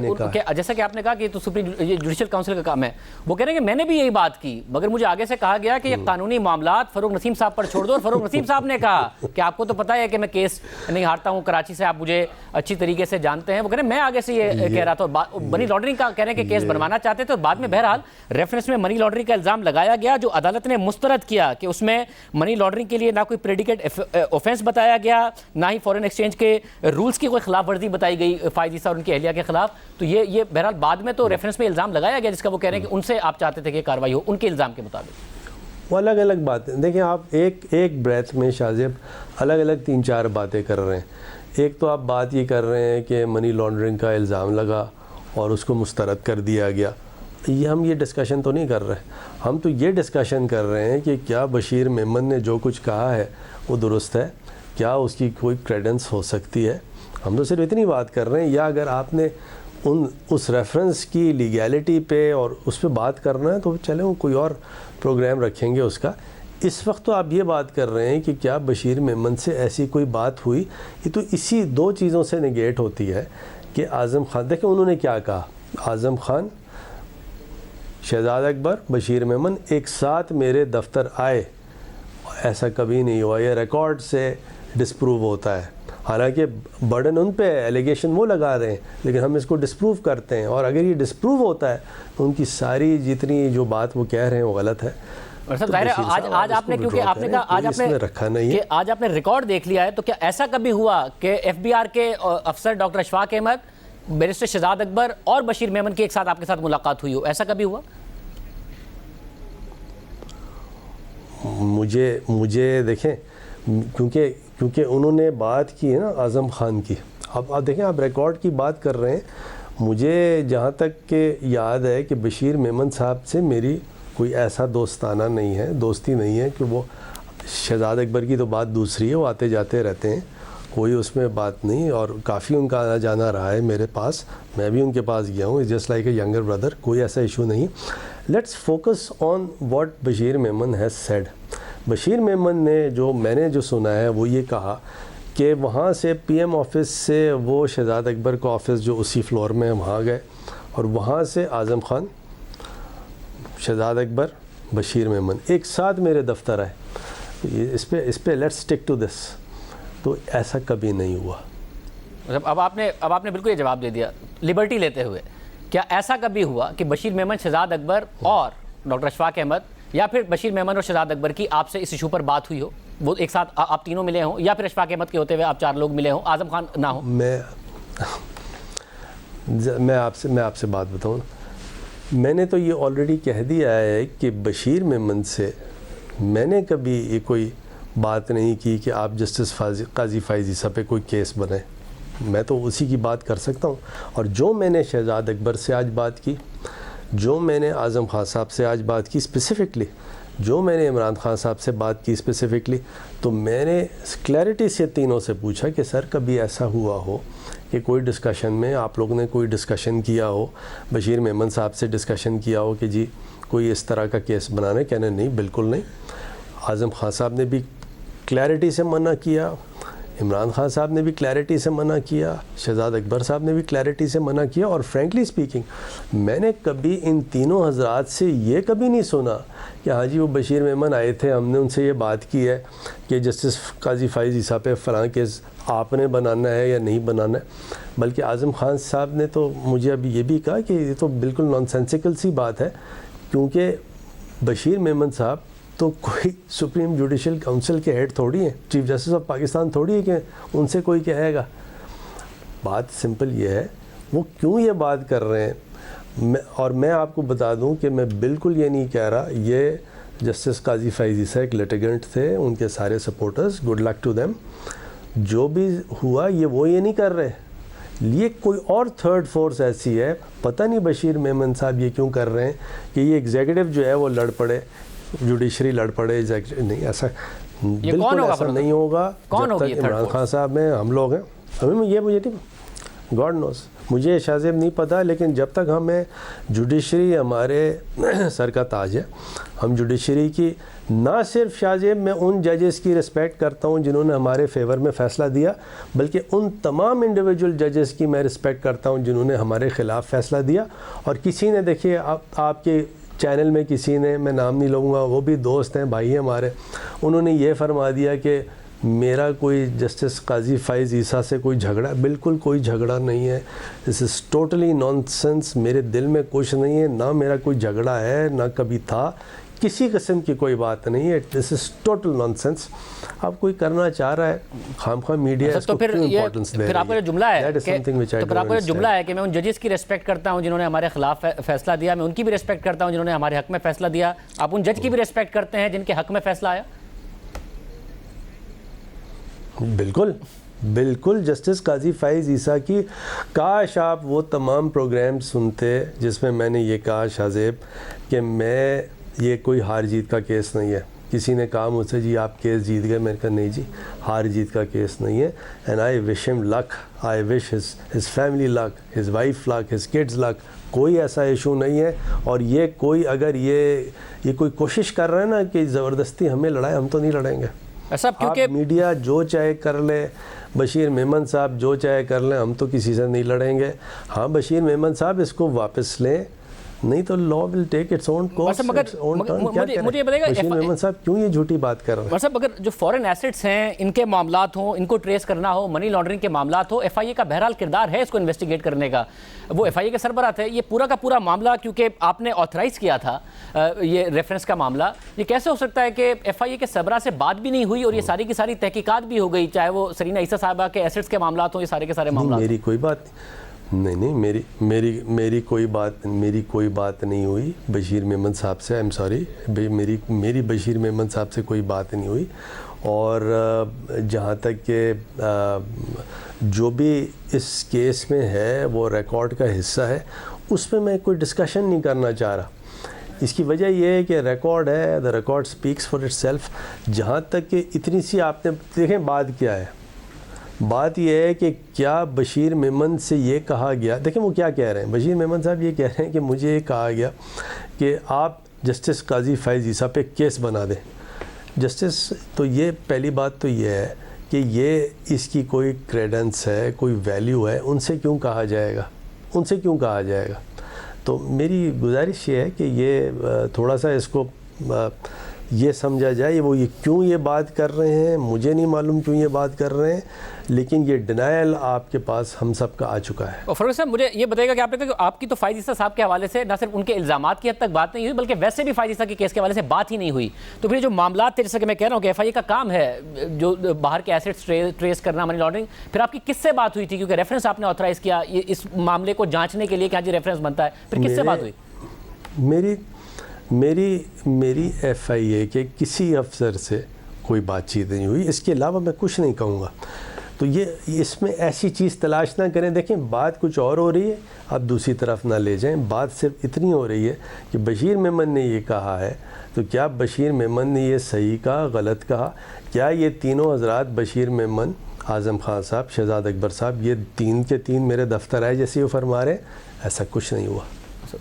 जैसा कि आपने कहा कि तो सुप्रीम जुडिशल काउंसिल का काम है, वो कह रहे हैं कि मैंने भी यही बात की, मगर मुझे आगे से कहा गया कि ये कानूनी मामलात फरूक नसीम साहब पर छोड़ दो। और फरूक नसीम साहब ने कहा कि आपको तो पता है कि मैं केस नहीं हारता हूँ, कराची से आप मुझे अच्छी तरीके से जानते हैं। वो कह रहे हैं मैं आगे से ये कह रहा था, मनी लॉन्ड्रिंग का कह रहे हैं कि केस बनवाना चाहते थे। बाद में बहरहाल रेफरेंस में मनी लॉन्ड्रिंग का इल्ज़ाम लगाया गया, जो अदालत ने मुस्तरद किया कि उसमें मनी लॉन्ड्रिंग के लिए ना कोई प्रेडिकेट ऑफेंस बताया गया, ना ही फॉरेन एक्सचेंज के रूल्स की कोई खिलाफ वर्जी बताई गई फायदी साहब और उनकी अहलिया के खिलाफ। तो ये बहरहाल बाद में तो रेफरेंस में इल्ज़ाम लगाया गया जिसका वो कह रहे हैं कि उनसे आप चाहते थे कि कार्रवाई हो उनके इल्ज़ाम के मुताबिक। वो अलग अलग बातें, देखिए आप एक ब्रेथ में शाहजेब अलग अलग 3-4 बातें कर रहे हैं। एक तो आप बात ये कर रहे हैं कि मनी लॉन्ड्रिंग का इल्ज़ाम लगा और उसको मुस्तरद कर दिया गया, हम ये डिस्कशन तो नहीं कर रहे, हम तो ये डिस्कशन कर रहे हैं कि क्या बशीर मेमन ने जो कुछ कहा है वो दुरुस्त है, क्या उसकी कोई क्रेडेंस हो सकती है। हम तो सिर्फ इतनी बात कर रहे हैं, या अगर आपने उस रेफरेंस की लीगैलिटी पे और उस पर बात करना है तो चले वो कोई और प्रोग्राम रखेंगे उसका। इस वक्त तो आप ये बात कर रहे हैं कि क्या बशीर मेमन से ऐसी कोई बात हुई, ये तो इसी 2 चीज़ों से नेगेट होती है कि आज़म खान, देखें उन्होंने क्या कहा, आज़म खान, शहजाद अकबर, बशीर मेमन एक साथ मेरे दफ्तर आए, ऐसा कभी नहीं हुआ, ये रिकॉर्ड से डिस्प्रूव होता है। हालांकि बर्डन उन पे एलिगेशन वो लगा रहे हैं, लेकिन हम इसको डिस्प्रूव करते हैं, और अगर ये डिस्प्रूव होता है तो उनकी सारी जितनी जो बात वो कह रहे हैं वो गलत है। और सब जाहिर है आज आपने, क्योंकि आपने कहा आज आपने रखा नहीं है, आज आपने रिकॉर्ड देख लिया है, तो क्या ऐसा कभी हुआ कि FBR के अफसर डॉक्टर अशफाक अहमद, बैरिस्टर शहजाद अकबर और बशीर मेमन की एक साथ आपके साथ मुलाकात हुई हो, ऐसा कभी हुआ? मुझे देखें, क्योंकि उन्होंने बात की है ना आज़म खान की, अब आप देखें, आप रिकॉर्ड की बात कर रहे हैं, मुझे जहाँ तक के याद है कि बशीर मेमन साहब से मेरी कोई ऐसा दोस्ताना नहीं है, दोस्ती नहीं है कि वो, शहजाद अकबर की तो बात दूसरी है, वो आते जाते रहते हैं, कोई उसमें बात नहीं, और काफ़ी उनका आना जाना रहा है मेरे पास, मैं भी उनके पास गया हूँ, just like a younger brother, कोई ऐसा इशू नहीं। Let's focus on what Bashir Memon has said. Bashir Memon ने मैंने जो सुना है वो ये कहा कि वहाँ से पीएम ऑफिस से वो शहजाद अकबर का ऑफिस जो उसी फ्लोर में वहाँ गए, और वहाँ से आज़म खान, शहजाद अकबर, बशीर मेमन एक साथ मेरे दफ्तर आए। इस पे लेट्स स्टिक टू दिस। तो ऐसा कभी नहीं हुआ। मतलब अब आपने बिल्कुल ये जवाब दे दिया लिबर्टी लेते हुए। क्या ऐसा कभी हुआ कि बशीर मेमन, शहजाद अकबर और डॉक्टर अशफाक अहमद, या फिर बशीर मेमन और शहजाद अकबर की आपसे इस इशू पर बात हुई हो, वो एक साथ आप तीनों मिले हों, या फिर अशफाक अहमद के होते हुए आप 4 लोग मिले हों, आज़म खान ना हो? मैं आपसे बात बताऊँ, मैंने तो ये ऑलरेडी कह दिया है कि बशीर मेमन से मैंने कभी ये कोई बात नहीं की कि आप जस्टिस काजी फ़ाइज़ ईसा पे कोई केस बनाए। मैं तो उसी की बात कर सकता हूँ। और जो मैंने शहजाद अकबर से आज बात की, जो मैंने आज़म खान साहब से आज बात की स्पेसिफ़िकली, जो मैंने इमरान खान साहब से बात की स्पेसिफ़िकली, तो मैंने क्लैरिटी से तीनों से पूछा कि सर कभी ऐसा हुआ हो कि कोई डिस्कशन में आप लोगों ने कोई डिस्कशन किया हो, बशीर मेमन साहब से डिस्कशन किया हो कि जी कोई इस तरह का केस बनाना है? कहने नहीं, बिल्कुल नहीं। आज़म खान साहब ने भी क्लैरिटी से मना किया, इमरान खान साहब ने भी क्लैरिटी से मना किया, शहजाद अकबर साहब ने भी क्लैरिटी से मना किया। और फ्रेंकली स्पीकिंग, मैंने कभी इन तीनों हजरात से ये कभी नहीं सुना कि हाँ जी वो बशीर मेमन आए थे, हमने उनसे ये बात की है कि जस्टिस काजी फ़ाइज़ ईसा पे फ़लाँ केस आपने बनाना है या नहीं बनाना है। बल्कि आज़म खान साहब ने तो मुझे अभी ये भी कहा कि ये तो बिल्कुल नॉनसेंसिकल सी बात है, क्योंकि बशीर मेमन साहब तो कोई सुप्रीम जुडिशल काउंसिल के हेड थोड़ी हैं, चीफ जस्टिस ऑफ पाकिस्तान थोड़ी है कि उनसे कोई कहेगा। बात सिंपल ये है, वो क्यों ये बात कर रहे हैं। और मैं आपको बता दूं कि मैं बिल्कुल ये नहीं कह रहा, ये जस्टिस काजी फ़ाइज़ ईसा एक लिटिगेंट थे, उनके सारे supporters, good luck to them. जो भी हुआ वो ये नहीं कर रहे, ये कोई और थर्ड फोर्स ऐसी है, पता नहीं बशीर मेमन साहब ये क्यों कर रहे हैं कि ये एग्जीक्यूटिव जो है वो लड़ पड़े, जुडिशरी लड़ पड़े, नहीं ऐसा बिल्कुल ऐसा नहीं होगा। जब तक इमरान खान साहब में हम लोग हैं, हमें ये मुझे नहीं, गॉड नोस, मुझे शाहजेब नहीं पता, लेकिन जब तक हमें जुडिशरी हमारे सर का ताज है, हम जुडिशरी की ना सिर्फ शाहजेब मैं उन जजेस की रिस्पेक्ट करता हूँ जिन्होंने हमारे फेवर में फ़ैसला दिया, बल्कि उन तमाम इंडिविजुअल जजेस की मैं रिस्पेक्ट करता हूँ जिन्होंने हमारे ख़िलाफ़ फ़ैसला दिया। और किसी ने, देखिए आपके चैनल में किसी ने, मैं नाम नहीं लूँगा, वो भी दोस्त हैं, भाई हैं हमारे, उन्होंने ये फरमा दिया कि मेरा कोई जस्टिस काजी फ़ाइज़ ईसा से कोई झगड़ा, बिल्कुल कोई झगड़ा नहीं है। This is totally nonsense. मेरे दिल में कुछ नहीं है, ना मेरा कोई झगड़ा है, ना कभी था, किसी किस्म की कोई बात नहीं है। This is total nonsense. अब कोई करना चाह रहा है, खामखा मीडिया इसको क्यों इम्पोर्टेंस दे रही है? फिर आपका जो जुमला है कि मैं उन जजेस की रिस्पेक्ट करता हूं जिन्होंने हमारे खिलाफ फैसला दिया, मैं उनकी भी रिस्पेक्ट करता हूं जिन्होंने हमारे हक में फैसला दिया, आप उन जज की भी रिस्पेक्ट करते हैं जिनके हक में फैसला आया? बिल्कुल बिल्कुल। जस्टिस काजी फ़ाइज़ ईसा की, काश आप वो तमाम प्रोग्राम सुनते जिसमें मैंने ये कहा शाहजेब कि मैं, ये कोई हार जीत का केस नहीं है। किसी ने कहा मुझसे जी आप केस जीत गए, मैंने कहा नहीं जी, हार जीत का केस नहीं है। And I wish him luck, I wish his family luck, his wife luck, his kids luck. कोई ऐसा इशू नहीं है। और ये कोई, अगर ये कोई कोशिश कर रहा है ना कि ज़बरदस्ती हमें लड़ाए, हम तो नहीं लड़ेंगे। ऐसा क्योंकि मीडिया जो चाहे कर ले, बशीर मेमन साहब जो चाहे कर लें, हम तो किसी से नहीं लड़ेंगे। हाँ, बशीर मेमन साहब इसको वापस लें, नहीं तो law will take its own course, its own turn. मुझे बताइएगा बशीर मेमन साहब क्यों ये झूठी बात कर रहे हैं? मतलब अगर जो फॉरेन एसेट्स हैं, इनके मामलात हों, इनको ट्रेस करना हो, मनी लॉन्ड्रिंग के मामलात हो, एफआईए का बहरहाल किरदार है इसको इन्वेस्टिगेट करने का, वो एफआईए के सरबराह थे। ये पूरा का पूरा मामला क्योंकि आपने ऑथराइज किया था ये रेफरेंस का मामला, ये कैसे हो सकता है कि एफआईए के सरबराह से बात भी नहीं हुई और ये सारी की सारी तहकीकात भी हो गई, चाहे वो सरीना ईसा साहबा के एसेट्स के मामलात हों, ये सारे के सारे मामला? मेरी कोई बात नहीं, मेरी कोई बात नहीं हुई बशीर मेमन साहब से। आई एम सॉरी, मेरी बशीर मेमन साहब से कोई बात नहीं हुई। और जहाँ तक कि जो भी इस केस में है वो रिकॉर्ड का हिस्सा है, उस पर मैं कोई डिस्कशन नहीं करना चाह रहा। इसकी वजह यह है कि रिकॉर्ड है, the record speaks for itself. जहाँ तक कि इतनी सी आपने देखें, बात क्या है, बात यह है कि क्या बशीर मेमन से ये कहा गया, देखें वो क्या कह रहे हैं, बशीर मेमन साहब ये कह रहे हैं कि मुझे ये कहा गया कि आप जस्टिस काजी फैज़ ईसा पे केस बना दें। जस्टिस, तो ये पहली बात तो ये है कि ये इसकी कोई क्रेडेंस है, कोई वैल्यू है, उनसे क्यों कहा जाएगा, उनसे क्यों कहा जाएगा। तो मेरी गुजारिश ये है कि ये थोड़ा सा इसको ये समझा जाए, वो ये क्यों ये बात कर रहे हैं, मुझे नहीं मालूम क्यों ये बात कर रहे हैं, लेकिन ये डिनायल आपके पास हम सब का आ चुका है। और फरूख साहब मुझे ये बताइएगा कि आपने कहा कि आपकी तो फ़ायज़ ईसा साहब के हवाले से ना सिर्फ उनके इल्ज़ामात की हद तक बात नहीं हुई, बल्कि वैसे भी फ़ायज़ ईसा के केस के हवाले से बात ही नहीं हुई। तो फिर जो मामला थे, जैसे कि मैं कह रहा हूँ कि FIA का काम है जो बाहर के एसेट्स ट्रेस करना, मनी लॉन्ड्रिंग, फिर आपकी किससे बात हुई थी? क्योंकि रेफरेंस आपने ऑथराइज़ किया इस मामले को जाँचने के लिए कि हाँ जी रेफरेंस बनता है, फिर किससे बात हुई? मेरी FIA के किसी अफसर से कोई बातचीत नहीं हुई, इसके अलावा मैं कुछ नहीं कहूँगा। तो ये इसमें ऐसी चीज़ तलाश ना करें। देखें बात कुछ और हो रही है, आप दूसरी तरफ ना ले जाएं। बात सिर्फ इतनी हो रही है कि बशीर मेमन ने ये कहा है, तो क्या बशीर मेमन ने ये सही कहा, गलत कहा? क्या ये तीनों हजरात, बशीर मेमन, आज़म खान साहब, शहजाद अकबर साहब, ये तीन के तीन मेरे दफ्तर आए जैसे वो फरमा रहे हैं? ऐसा कुछ नहीं हुआ।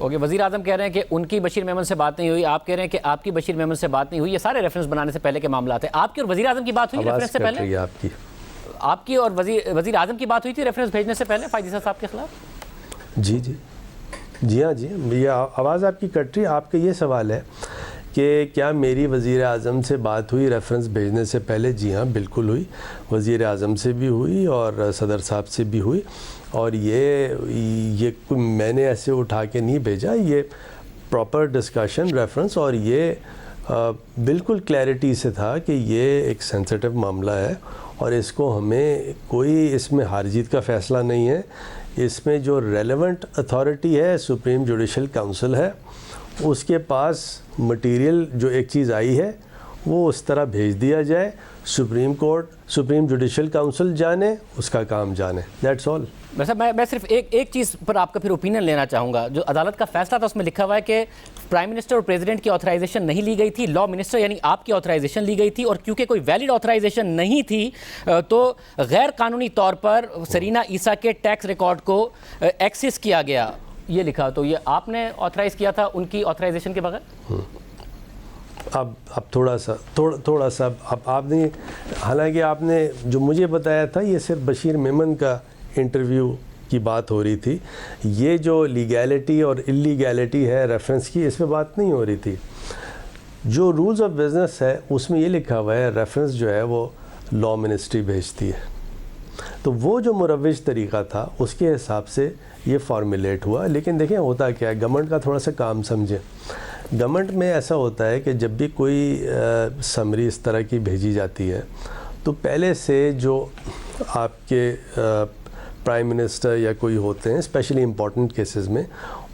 ओके, वज़ीर आज़म कह रहे हैं कि उनकी बशीर मेमन से बात नहीं हुई, आप कह रहे हैं कि आपकी बशीर मेमन से बात नहीं हुई। ये सारे रेफरेंस बनाने से पहले के मामला थे। आपकी और वज़ीर आज़म की बात हुई रेफरेंस से पहले? आपकी और वज़ीर आज़म की बात हुई थी रेफरेंस भेजने से पहले फ़ायज़ ईसा साहब के खिलाफ? जी हाँ जी, ये आवाज़ आपकी कट रही है। आपका ये सवाल है कि क्या मेरी वज़ीर आज़म से बात हुई रेफरेंस भेजने से पहले? जी हाँ, बिल्कुल हुई। वज़ीर आज़म से भी हुई और सदर साहब से भी हुई। और ये मैंने ऐसे उठा के नहीं भेजा, ये प्रॉपर डिस्कशन रेफरेंस, और ये बिल्कुल क्लैरिटी से था कि ये एक सेंसिटिव मामला है और इसको हमें कोई इसमें हार जीत का फ़ैसला नहीं है। इसमें जो रेलेवेंट अथॉरिटी है सुप्रीम जुडिशल काउंसिल है, उसके पास मटेरियल जो एक चीज़ आई है वो उस तरह भेज दिया जाए, supreme court, supreme judicial council जाने, उसका काम जाने, दैट्स ऑल। वैसे मैं सिर्फ एक चीज़ पर आपका फिर ओपिनियन लेना चाहूँगा। जो अदालत का फैसला था उसमें लिखा हुआ है कि प्राइम मिनिस्टर और प्रेसिडेंट की ऑथराइजेशन नहीं ली गई थी, लॉ मिनिस्टर यानी आपकी ऑथराइजेशन ली गई थी, और क्योंकि कोई वैलिड ऑथराइजेशन नहीं थी तो गैर कानूनी तौर पर सरीना ईसा के टैक्स रिकॉर्ड को एक्सेस किया गया, ये लिखा। तो ये आपने ऑथराइज़ किया था उनकी ऑथराइजेशन के बगैर? अब थोड़ा सा अब आपने, हालांकि आपने जो मुझे बताया था ये सिर्फ बशीर मेमन का इंटरव्यू की बात हो रही थी। ये जो लीगैलिटी और इलीगैलिटी है रेफरेंस की, इस पे बात नहीं हो रही थी। जो रूल्स ऑफ बिज़नेस है उसमें ये लिखा हुआ है रेफरेंस जो है वो लॉ मिनिस्ट्री भेजती है। तो वो जो मुरव्विज तरीक़ा था उसके हिसाब से ये फॉर्मुलेट हुआ। लेकिन देखें होता क्या है, गवर्नमेंट का थोड़ा सा काम समझें। गवर्नमेंट में ऐसा होता है कि जब भी कोई समरी इस तरह की भेजी जाती है तो पहले से जो आपके प्राइम मिनिस्टर या कोई होते हैं स्पेशली इम्पॉर्टेंट केसेस में,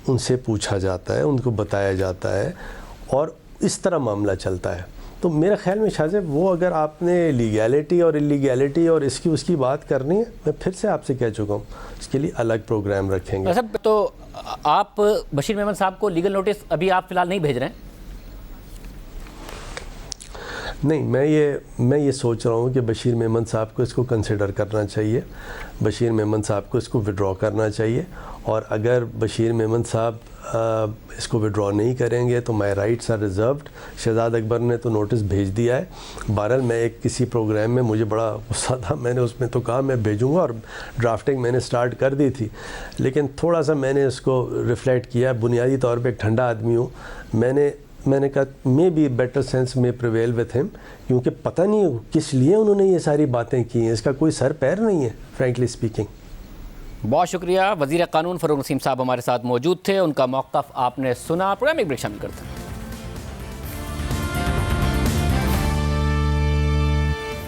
उनसे पूछा जाता है, उनको बताया जाता है और इस तरह मामला चलता है। तो मेरे ख्याल में शाहज़ेब, वो अगर आपने लीगैलिटी और इलीगैलिटी और इसकी उसकी बात करनी है, मैं फिर से आपसे कह चुका हूँ, इसके लिए अलग प्रोग्राम रखेंगे। तो आप बशीर मेमन साहब को लीगल नोटिस अभी आप फ़िलहाल नहीं भेज रहे हैं? नहीं, मैं ये सोच रहा हूँ कि बशीर मेमन साहब को इसको कंसिडर करना चाहिए, बशीर मेमन साहब को इसको विड्रॉ करना चाहिए, और अगर बशीर मेमन साहब इसको विड्रॉ नहीं करेंगे तो my rights are reserved. Shahzad Akbar ने तो नोटिस भेज दिया है। बहरहाल मैं एक किसी प्रोग्राम में, मुझे बड़ा गुस्सा था, मैंने उसमें तो कहा मैं भेजूँगा और ड्राफ्टिंग मैंने स्टार्ट कर दी थी, लेकिन थोड़ा सा मैंने इसको रिफ़्लेक्ट किया। बुनियादी तौर पे एक ठंडा आदमी हूँ, मैंने कहा मे बी बेटर सेंस में प्रिवेल विथ हिम, क्योंकि पता नहीं किस लिए उन्होंने ये सारी बातें की हैं, इसका कोई सर पैर नहीं है फ्रैंकली स्पीकिंग। बहुत शुक्रिया। वज़ीर कानून फ़रूख नसीम साहब हमारे साथ मौजूद थे, उनका मौक़िफ़ आपने सुना। प्रोग्राम एक ब्रेक शामिल करते हैं।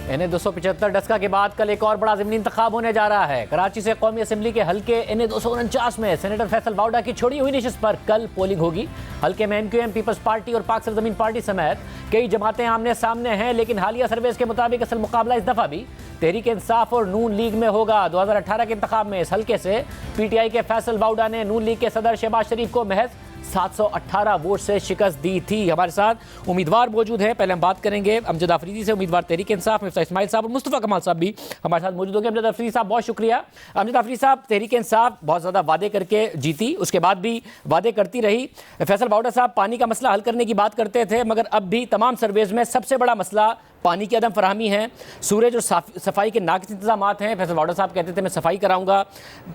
NA 275 डस्का के बाद कल एक और बड़ा ज़िमनी इंतखाब होने जा रहा है। कराची से कौमी असम्बली के हल्के NA 249 में सेनेटर फैसल बाउडा की छोड़ी हुई नशिस्त पर कल पोलिंग होगी। हल्के में MQM, पीपल्स पार्टी और पाक सरजमीन पार्टी समेत कई जमातें आमने सामने हैं, लेकिन हालिया सर्वेस के मुताबिक असल मुकाबला इस दफ़ा भी तहरीक इंसाफ और नून लीग में होगा। 2018 के इंतखाब में इस हल्के से PTI के फैसल बाउडा ने नून लीग के सदर शहबाज शरीफ को महज 718 वोट से शिकस्त दी थी। हमारे साथ उम्मीदवार मौजूद हैं, पहले हम बात करेंगे अमजद आफरीदी से, उम्मीदवार तहरीक इंसाफ, मिफ्ताह इस्माइल साहब और मुस्तफ़ा कमाल साहब भी हमारे साथ मौजूद होंगे। अमजद आफरीदी साहब बहुत शुक्रिया। अमजद आफरीदी साहब, तहरीक इंसाफ बहुत ज़्यादा वादे करके जीती, उसके बाद भी वादे करती रही। फैसल बावड़ा साहब पानी का मसला हल करने की बात करते थे, मगर अब भी तमाम सर्वेज में सबसे बड़ा मसला पानी की अदम फराहमी है। सूरज और सफाई के नाक़िस इंतजाम हैं। फैसल बावड़ा साहब कहते थे मैं सफाई कराऊंगा।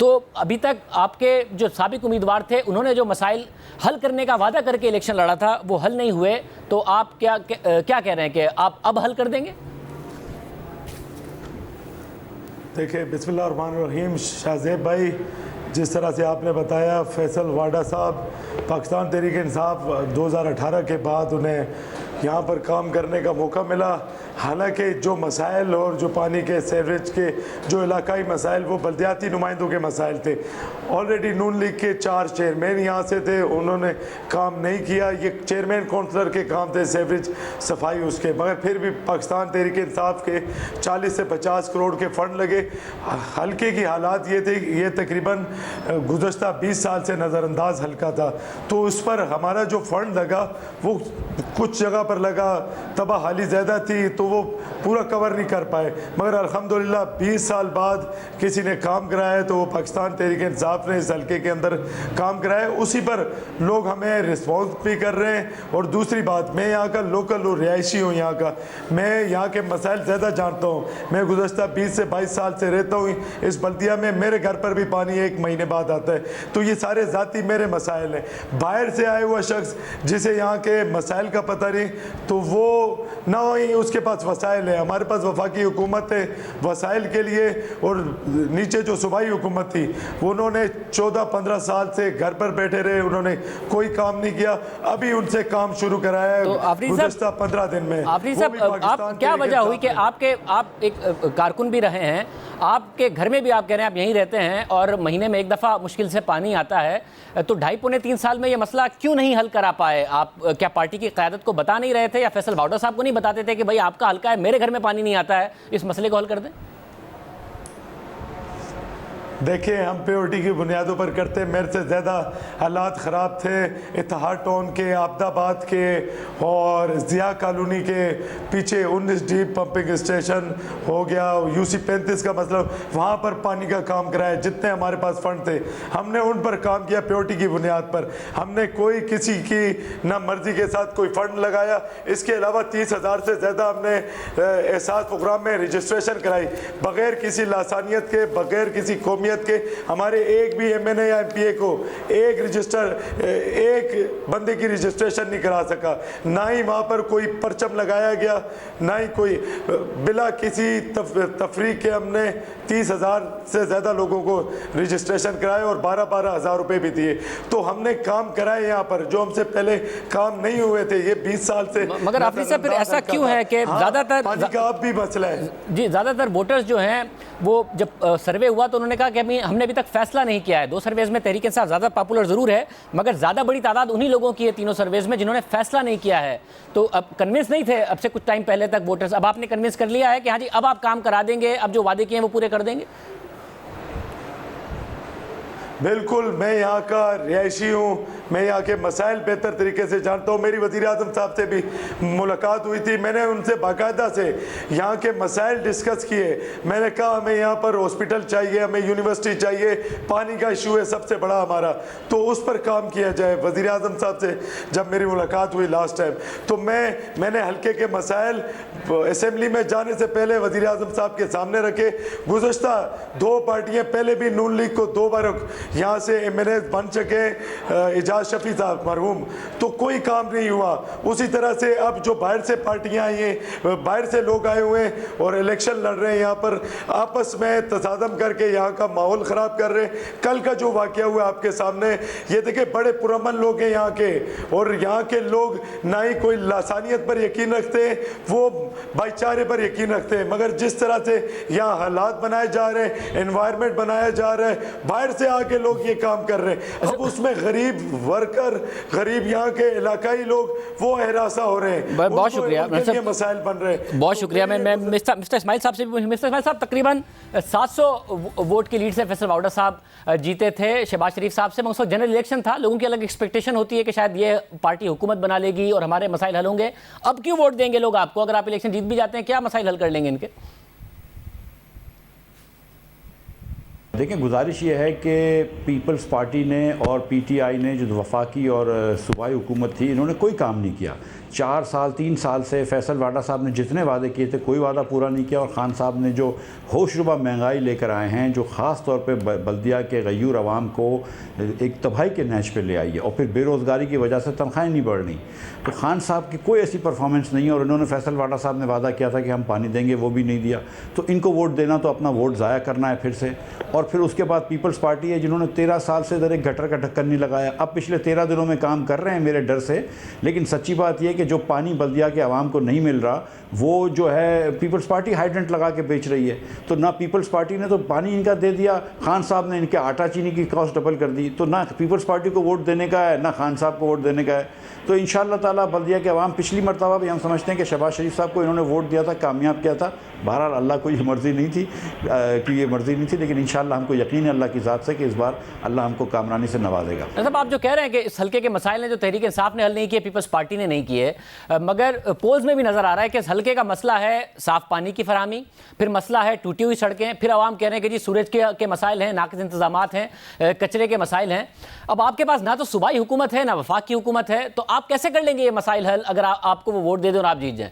तो अभी तक आपके जो साबिक उम्मीदवार थे उन्होंने जो मसाइल हल करने का वादा करके इलेक्शन लड़ा था वो हल नहीं हुए, तो आप क्या कह रहे हैं कि आप अब हल कर देंगे? देखिए, बिस्मिल्लाहिर्रहमानिर्रहीम। शाहज़ेब भाई, जिस तरह से आपने बताया, फैसल वाडा साहब पाकिस्तान तहरीक इंसाफ 2018 के बाद उन्हें यहाँ पर काम करने का मौका मिला। हालांकि जो मसाइल और जो पानी के सीवरेज के जो इलाकाई मसाइल वो बल्दियाती नुमाइंदों के मसाइल थे। ऑलरेडी नून लीग के 4 चेयरमैन यहाँ से थे, उन्होंने काम नहीं किया। ये चेयरमैन काउंसलर के काम थे सीवरेज सफाई उसके, मगर फिर भी पाकिस्तान तहरीक इंसाफ के 40 से 50 करोड़ के फ़ंड लगे। हल्के की हालात ये थे, ये तकरीबन गुज़श्ता 20 साल से नज़रअंदाज हल्का था, तो उस पर हमारा जो फ़ंड लगा वो कुछ जगह पर लगा, तबाह हाली ज़्यादा थी तो वो पूरा कवर नहीं कर पाए। मगर अल्हम्दुलिल्लाह 20 साल बाद किसी ने काम कराया तो वो पाकिस्तान तहरीक इंसाफ ने इस हल्के के अंदर काम कराया। उसी पर लोग हमें रिस्पॉन्स भी कर रहे हैं। और दूसरी बात, मैं यहाँ का लोकल और रिहायशी हूँ यहाँ का, मैं यहाँ के मसाइल ज़्यादा जानता हूँ। मैं गुज़श्ता 20 से 22 साल से रहता हूँ इस बल्दिया में। मेरे घर पर भी पानी 1 महीने बाद आता है, तो ये सारे ज़ाती मेरे मसाइल हैं। बाहर से आया हुआ शख्स जिसे यहाँ के मसाइल का पता नहीं, तो वो ना ही उसके पास वसाइल है। हमारे पास वफाकी हुकूमत है वसाइल के लिए, और नीचे जो सूबाई हुकूमत थी उन्होंने 14-15 साल से घर पर बैठे रहे, उन्होंने कोई काम नहीं किया। अभी उनसे काम शुरू कराया है तो गुज़श्ता 15 दिन में। आफरीदी साहब, आप क्या वजह हुई कि आप एक कारकुन भी रहे हैं, आपके घर में भी आप कह रहे हैं आप यहीं रहते हैं और महीने में 1 दफ़ा मुश्किल से पानी आता है, तो 2.5-3 साल में ये मसला क्यों नहीं हल करा पाए आप? क्या पार्टी की क़यादत को बता नहीं रहे थे, या फैसल बावड़ा साहब को नहीं बताते थे कि भाई आपका हल्का है, मेरे घर में पानी नहीं आता है, इस मसले को हल कर दें? देखिए, हम प्योरिटी की बुनियादों पर करते, मेरे से ज़्यादा हालात ख़राब थे इत्तेहाद टाउन के, आबदाबाद के और ज़िया कॉलोनी के पीछे 19 डीप पंपिंग स्टेशन हो गया, UC 35 का मतलब, वहाँ पर पानी का काम कराया। जितने हमारे पास फ़ंड थे हमने उन पर काम किया प्योरिटी की बुनियाद पर। हमने कोई किसी की ना मर्ज़ी के साथ कोई फ़ंड लगाया। इसके अलावा 30,000 से ज़्यादा हमने एहसास प्रोग्राम में रजिस्ट्रेशन कराई, बग़ैर किसी लासानियत के, बग़ैर किसी कौमी के। हमारे एक भी MNA या MPA को एक बंदे की रजिस्ट्रेशन नहीं करा सका, ना ही वहाँ पर कोई परचम लगाया गया, ना ही कोई बिला किसी तफरीक के हमने 30,000 से ज़्यादा लोगों को रजिस्ट्रेशन कराए और 12-12 हज़ार रुपये भी दिए। तो हमने काम कराए यहाँ पर, जो हमसे पहले काम नहीं हुए थे ये 20 साल से। मगर आफरीदी साहब, फिर ऐसा क्यों है कि ज़्यादातर पानी का अब भी मसला है जी, ज़्यादातर वोटर्स जो हैं वो जब सर्वे हुआ तो उन्होंने कहा कि हमने अभी तक फैसला नहीं किया है। 2 सर्वेज में तहरीक इंसाफ ज़्यादा पॉपुलर ज़रूर है, मगर ज़्यादा बड़ी तादाद उन्हीं लोगों की है तीनों सर्वेज में जिन्होंने फैसला नहीं किया है। तो अब कन्विंस नहीं थे अब से कुछ टाइम पहले तक वोटर्स, अब आपने कन्विंस कर लिया है कि हाँ जी अब आप काम करा देंगे, अब जो वादे किए हैं वो पूरे कर देंगे? बिल्कुल, मैं यहाँ का रिहायशी हूँ, मैं यहाँ के मसाइल बेहतर तरीके से जानता हूँ। मेरी वज़ीर आज़म साहब से भी मुलाकात हुई थी, मैंने उनसे बाकायदा से यहाँ के मसाइल डिस्कस किए। मैंने कहा हमें यहाँ पर हॉस्पिटल चाहिए, हमें यूनिवर्सिटी चाहिए, पानी का इशू है सबसे बड़ा हमारा, तो उस पर काम किया जाए। वज़ीर आज़म साहब से जब मेरी मुलाकात हुई लास्ट टाइम, तो मैंने हल्के के मसाइल असम्बली में जाने से पहले वज़ीर आज़म साहब के सामने रखे। गुज़श्ता 2 पार्टियाँ पहले भी नून लीग को 2 बार यहाँ से MNA बन सके, एजाज शफी साहब मरहूम, तो कोई काम नहीं हुआ। उसी तरह से अब जो बाहर से पार्टियाँ आई हैं, बाहर से लोग आए हुए हैं और इलेक्शन लड़ रहे हैं, यहाँ पर आपस में तसादम करके यहाँ का माहौल ख़राब कर रहे हैं। कल का जो वाक़या हुआ आपके सामने, ये देखिए बड़े पुरअमन लोग हैं यहाँ के, और यहाँ के लोग ना ही कोई लासानियत पर यकीन रखते हैं, वो भाईचारे पर यकीन रखते हैं। मगर जिस तरह से यहाँ हालात बनाए जा रहे हैं, एनवायरनमेंट बनाया जा रहा है, बाहर से आके के लोग ये काम कर रहे हैं। अब उसमें गरीब वर्कर, गरीब यहाँ के इलाकाई लोग वो हरासा हो रहे हैं। बहुत शुक्रिया, मसाइल बन रहे हैं। बहुत शुक्रिया। मैं मिस्टर इस्माइल साहब से भी, मिस्टर इस्माइल साहब तकरीबन 700 वोट की लीड से फैसल वाउडा साहब जीते थे शहबाज शरीफ साहब से। उस वक्त जनरल इलेक्शन था, लोगों की अलग एक्सपेक्टेशन होती है कि शायद ये पार्टी हुकूमत बना लेगी और हमारे मसाइल हल होंगे। अब क्यों वोट देंगे लोग आपको? अगर आप इलेक्शन जीत भी जाते हैं, क्या मसाइल हल कर लेंगे इनके? देखें, गुजारिश ये है कि पीपल्स पार्टी ने और पीटीआई ने, जो वफाकी और सूबाई हुकूमत थी, इन्होंने कोई काम नहीं किया। 4 साल 3 साल से फैसल वाडा साहब ने जितने वादे किए थे कोई वादा पूरा नहीं किया, और खान साहब ने जो होशरुबा महंगाई लेकर आए हैं, जो ख़ास तौर पे बल्दिया के गयूर अवाम को एक तबाही के नहज पे ले आई है, और फिर बेरोज़गारी की वजह से तनख्वाहें नहीं बढ़ रही। तो खान साहब की कोई ऐसी परफॉर्मेंस नहीं है, और इन्होंने फैसल वाडा साहब ने वादा किया था कि हम पानी देंगे, वो भी नहीं दिया। तो इनको वोट देना तो अपना वोट ज़ाया करना है फिर से। और फिर उसके बाद पीपल्स पार्टी है जिन्होंने 13 साल से इधर एक गटर का ढक्कन नहीं लगाया। अब पिछले 13 दिनों में काम कर रहे हैं मेरे डर से, लेकिन सच्ची बात यह कि जो पानी बल्दिया के आवाम को नहीं मिल रहा, वो जो है पीपल्स पार्टी हाइड्रेंट लगा के बेच रही है। तो ना पीपल्स पार्टी ने तो पानी इनका दे दिया, खान साहब ने इनके आटा चीनी की कॉस्ट डबल कर दी। तो ना पीपल्स पार्टी को वोट देने का है, ना खान साहब को वोट देने का है। तो इंशाअल्लाह ताला बल्दिया के अवाम, पिछली मरतबा भी हम समझते हैं कि शहबाज शरीफ साहब को इन्होंने वोट दिया था, कामयाब किया था। बहरहाल अल्लाह को ये मर्ज़ी नहीं थी कि ये मर्ज़ी नहीं थी, लेकिन इंशाअल्लाह हमको यकीन है अल्लाह की ज़ात से कि इस बार अल्लाह हमको कामरानी से नवाजेगा। मतलब आप जो कह रहे हैं कि इस हल्के के मसाइल ने जो तहरीक इंसाफ ने हल नहीं किए, पीपल्स पार्टी ने नहीं किए, मगर पोल्स में भी नज़र आ रहा है कि इस हल्के का मसला है साफ़ पानी की फराहमी, फिर मसला है टूटी हुई सड़कें, फिर आवाम कह रहे हैं कि जी सूरज के मसाइल हैं, नाक़िस इंतज़ामात हैं, कचरे के मसाइल हैं। अब आपके पास ना तो सूबाई हुकूमत है, ना वफाकी हुकूमत है, तो आप कैसे कर लेंगे ये मसाइल हल अगर आपको वो वोट दे दें और आप जीत जाएं?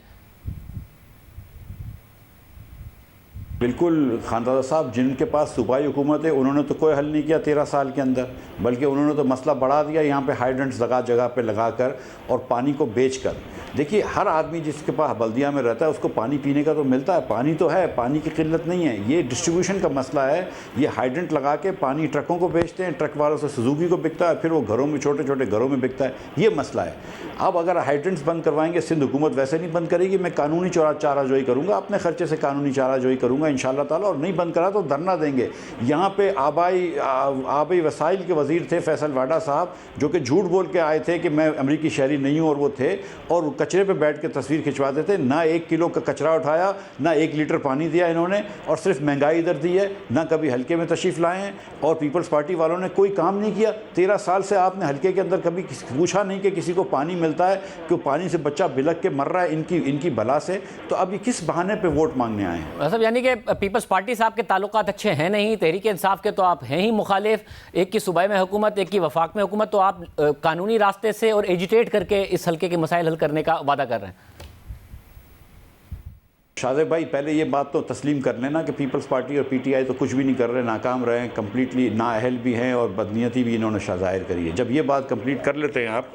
बिल्कुल खानदादा साहब, जिनके पास सूबाई हुकूमत है उन्होंने तो कोई हल नहीं किया 13 साल के अंदर, बल्कि उन्होंने तो मसला बढ़ा दिया यहाँ पे हाइड्रेंट्स जगह जगह पे लगाकर और पानी को बेचकर। देखिए, हर आदमी जिसके पास बल्दिया में रहता है उसको पानी पीने का तो मिलता है, पानी तो है, पानी की किल्लत नहीं है। ये डिस्ट्रीब्यूशन का मसला है। ये हाइड्रेंट लगा के पानी ट्रकों को बेचते हैं, ट्रक वालों से सुजुकी को बिकता है, फिर वो घरों में, छोटे छोटे घरों में बिकता है। ये मसला है। अब अगर हाइड्रेंट्स बंद करवाएंगे, सिंध हुकूमत वैसे नहीं बंद करेगी, मैं कानूनी चाराजोई करूँगा, अपने खर्चे से कानूनी चाराजोई करूँगा इंशाअल्लाह ताला, और नहीं बंद करा तो धरना देंगे। यहाँ पे आबाई वसाइल के वज़ीर थे फैसल वाडा साहब, जो कि झूठ बोल के आए थे कि मैं अमरीकी शहरी नहीं हूँ, और वो थे, और कचरे पे बैठ के तस्वीर खिंचवाते थे। ना 1 किलो का कचरा उठाया, ना 1 लीटर पानी दिया इन्होंने, और सिर्फ महंगाई इधर दी है, ना कभी हल्के में तशरीफ़ लाए हैं। और पीपल्स पार्टी वालों ने कोई काम नहीं किया। 13 साल से आपने हल्के के अंदर कभी पूछा नहीं कि किसी को पानी मिलता है, कि पानी से बच्चा बिलक के मर रहा है इनकी भला से। तो अब ये किस बहाने पे वोट मांगने आए हैं? मतलब यानी कि पीपल्स पार्टी साहब के ताल्लुकात अच्छे हैं नहीं, तहरीक इंसाफ के तो आप हैं ही मुखालिफ, एक की सूबाई में हुकूमत, एक की वफाक में हुकूमत, तो आप कानूनी रास्ते से और एजिटेट करके इस हल्के के मसाइल हल करने का वादा कर रहे हैं। शाहज़ेब भाई, पहले ये बात तो तस्लीम कर लेना कि पीपल्स पार्टी और पीटीआई तो कुछ भी नहीं कर रहे, नाकाम रहे हैं, कम्प्लीटली नाअहल भी हैं और बदनीयती भी इन्होंने ज़ाहिर करी है। जब ये बात कंप्लीट कर लेते हैं आप,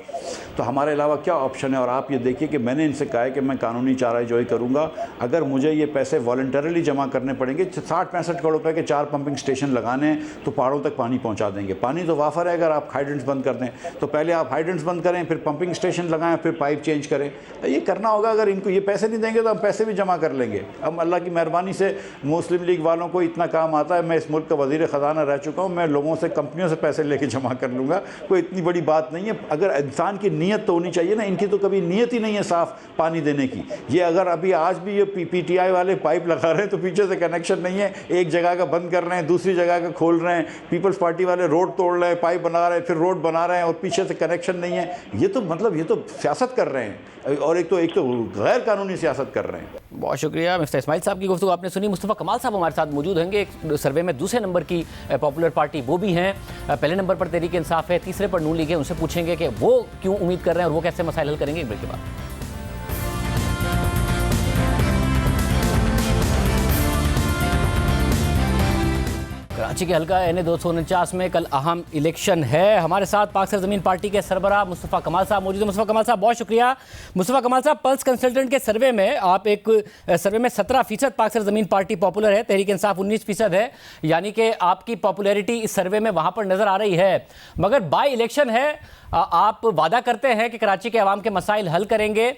तो हमारे अलावा क्या ऑप्शन है? और आप ये देखिए कि मैंने इनसे कहा है कि मैं कानूनी चाराजोई करूँगा। अगर मुझे ये पैसे वॉलंटरली जमा करने पड़ेंगे, 60-65 करोड़ रुपये के 4 पंपिंग स्टेशन लगाने हैं, तो पहाड़ों तक पानी पहुँचा देंगे। पानी तो वाफर है अगर आप हाइड्रेंट्स बंद कर दें, तो पहले आप हाइड्रेंट्स बंद करें, फिर पंपिंग स्टेशन लगाएं, फिर पाइप चेंज करें। ये करना होगा। अगर इनको ये पैसे नहीं देंगे तो हम पैसे भी जमा कर लेंगे। अब अल्लाह की मेहरबानी से मुस्लिम लीग वालों को इतना काम आता है, मैं इस मुल्क का वज़ीर ख़जाना रह चुका हूँ, मैं लोगों से, कंपनियों से पैसे लेके जमा कर लूँगा, कोई इतनी बड़ी बात नहीं है। अगर इंसान की नीयत तो होनी चाहिए ना, इनकी तो कभी नीयत ही नहीं है साफ़ पानी देने की। ये अगर अभी आज भी ये पीटीआई वाले पाइप लगा रहे हैं तो पीछे से कनेक्शन नहीं है, एक जगह का बंद कर रहे हैं, दूसरी जगह का खोल रहे हैं। पीपल्स पार्टी वाले रोड तोड़ रहे हैं, पाइप बना रहे हैं, फिर रोड बना रहे हैं और पीछे से कनेक्शन नहीं है। ये तो मतलब ये तो सियासत कर रहे हैं, और एक तो गैर कानूनी सियासत कर रहे हैं। बहुत शुक्रिया मिस्टर इस्माइल साहब की गुफ्तगू आपने सुनी। मुस्तफ़ा कमाल साहब हमारे साथ मौजूद होंगे। एक सर्वे में दूसरे नंबर की पॉपुलर पार्टी वो भी हैं, पहले नंबर पर तहरीक इंसाफ है, तीसरे पर नून लीग है। उनसे पूछेंगे कि वो क्यों उम्मीद कर रहे हैं और वो कैसे मसाइल हल करेंगे। एक ब्रेक के बाद कराची के हल्का NA 249 में कल अहम इलेक्शन है। हमारे साथ पाक सरजमीन पार्टी के सरबराह मुस्तफ़ा कमाल साहब मौजूद हैं। मुस्तफ़ा कमाल साहब बहुत शुक्रिया। मुस्तफ़ा कमाल साहब, पल्स कंसल्टेंट के सर्वे में आप एक सर्वे में 17% पाक सरजमीन पार्टी पॉपुलर है, तहरीक इंसाफ 19% है, यानी कि आपकी पॉपुलैरिटी इस सर्वे में वहाँ पर नज़र आ रही है। मगर बाई इलेक्शन है, आप वादा करते हैं कि कराची के अवाम के मसाइल हल करेंगे,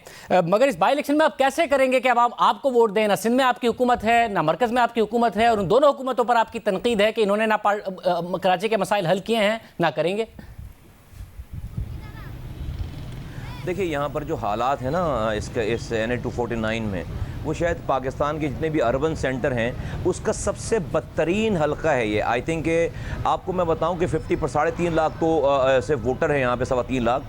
मगर इस बाई इलेक्शन में आप कैसे करेंगे कि अवाम आपको वोट दें? ना सिंध में आपकी हुकूमत है, ना मरकज़ में आपकी हुकूमत है, और उन दोनों हुकूमतों पर आपकी तनकीद है कि इन्होंने ना कराची के मसाइल हल किए हैं ना करेंगे? देखिए, यहाँ पर जो हालात हैं ना इस NH 249 में, वो शायद पाकिस्तान के जितने भी अर्बन सेंटर हैं उसका सबसे बदतरीन हल्का है ये। आई थिंक आपको मैं बताऊं कि 3.5 लाख तो सिर्फ वोटर हैं यहाँ पे, 3.25 लाख,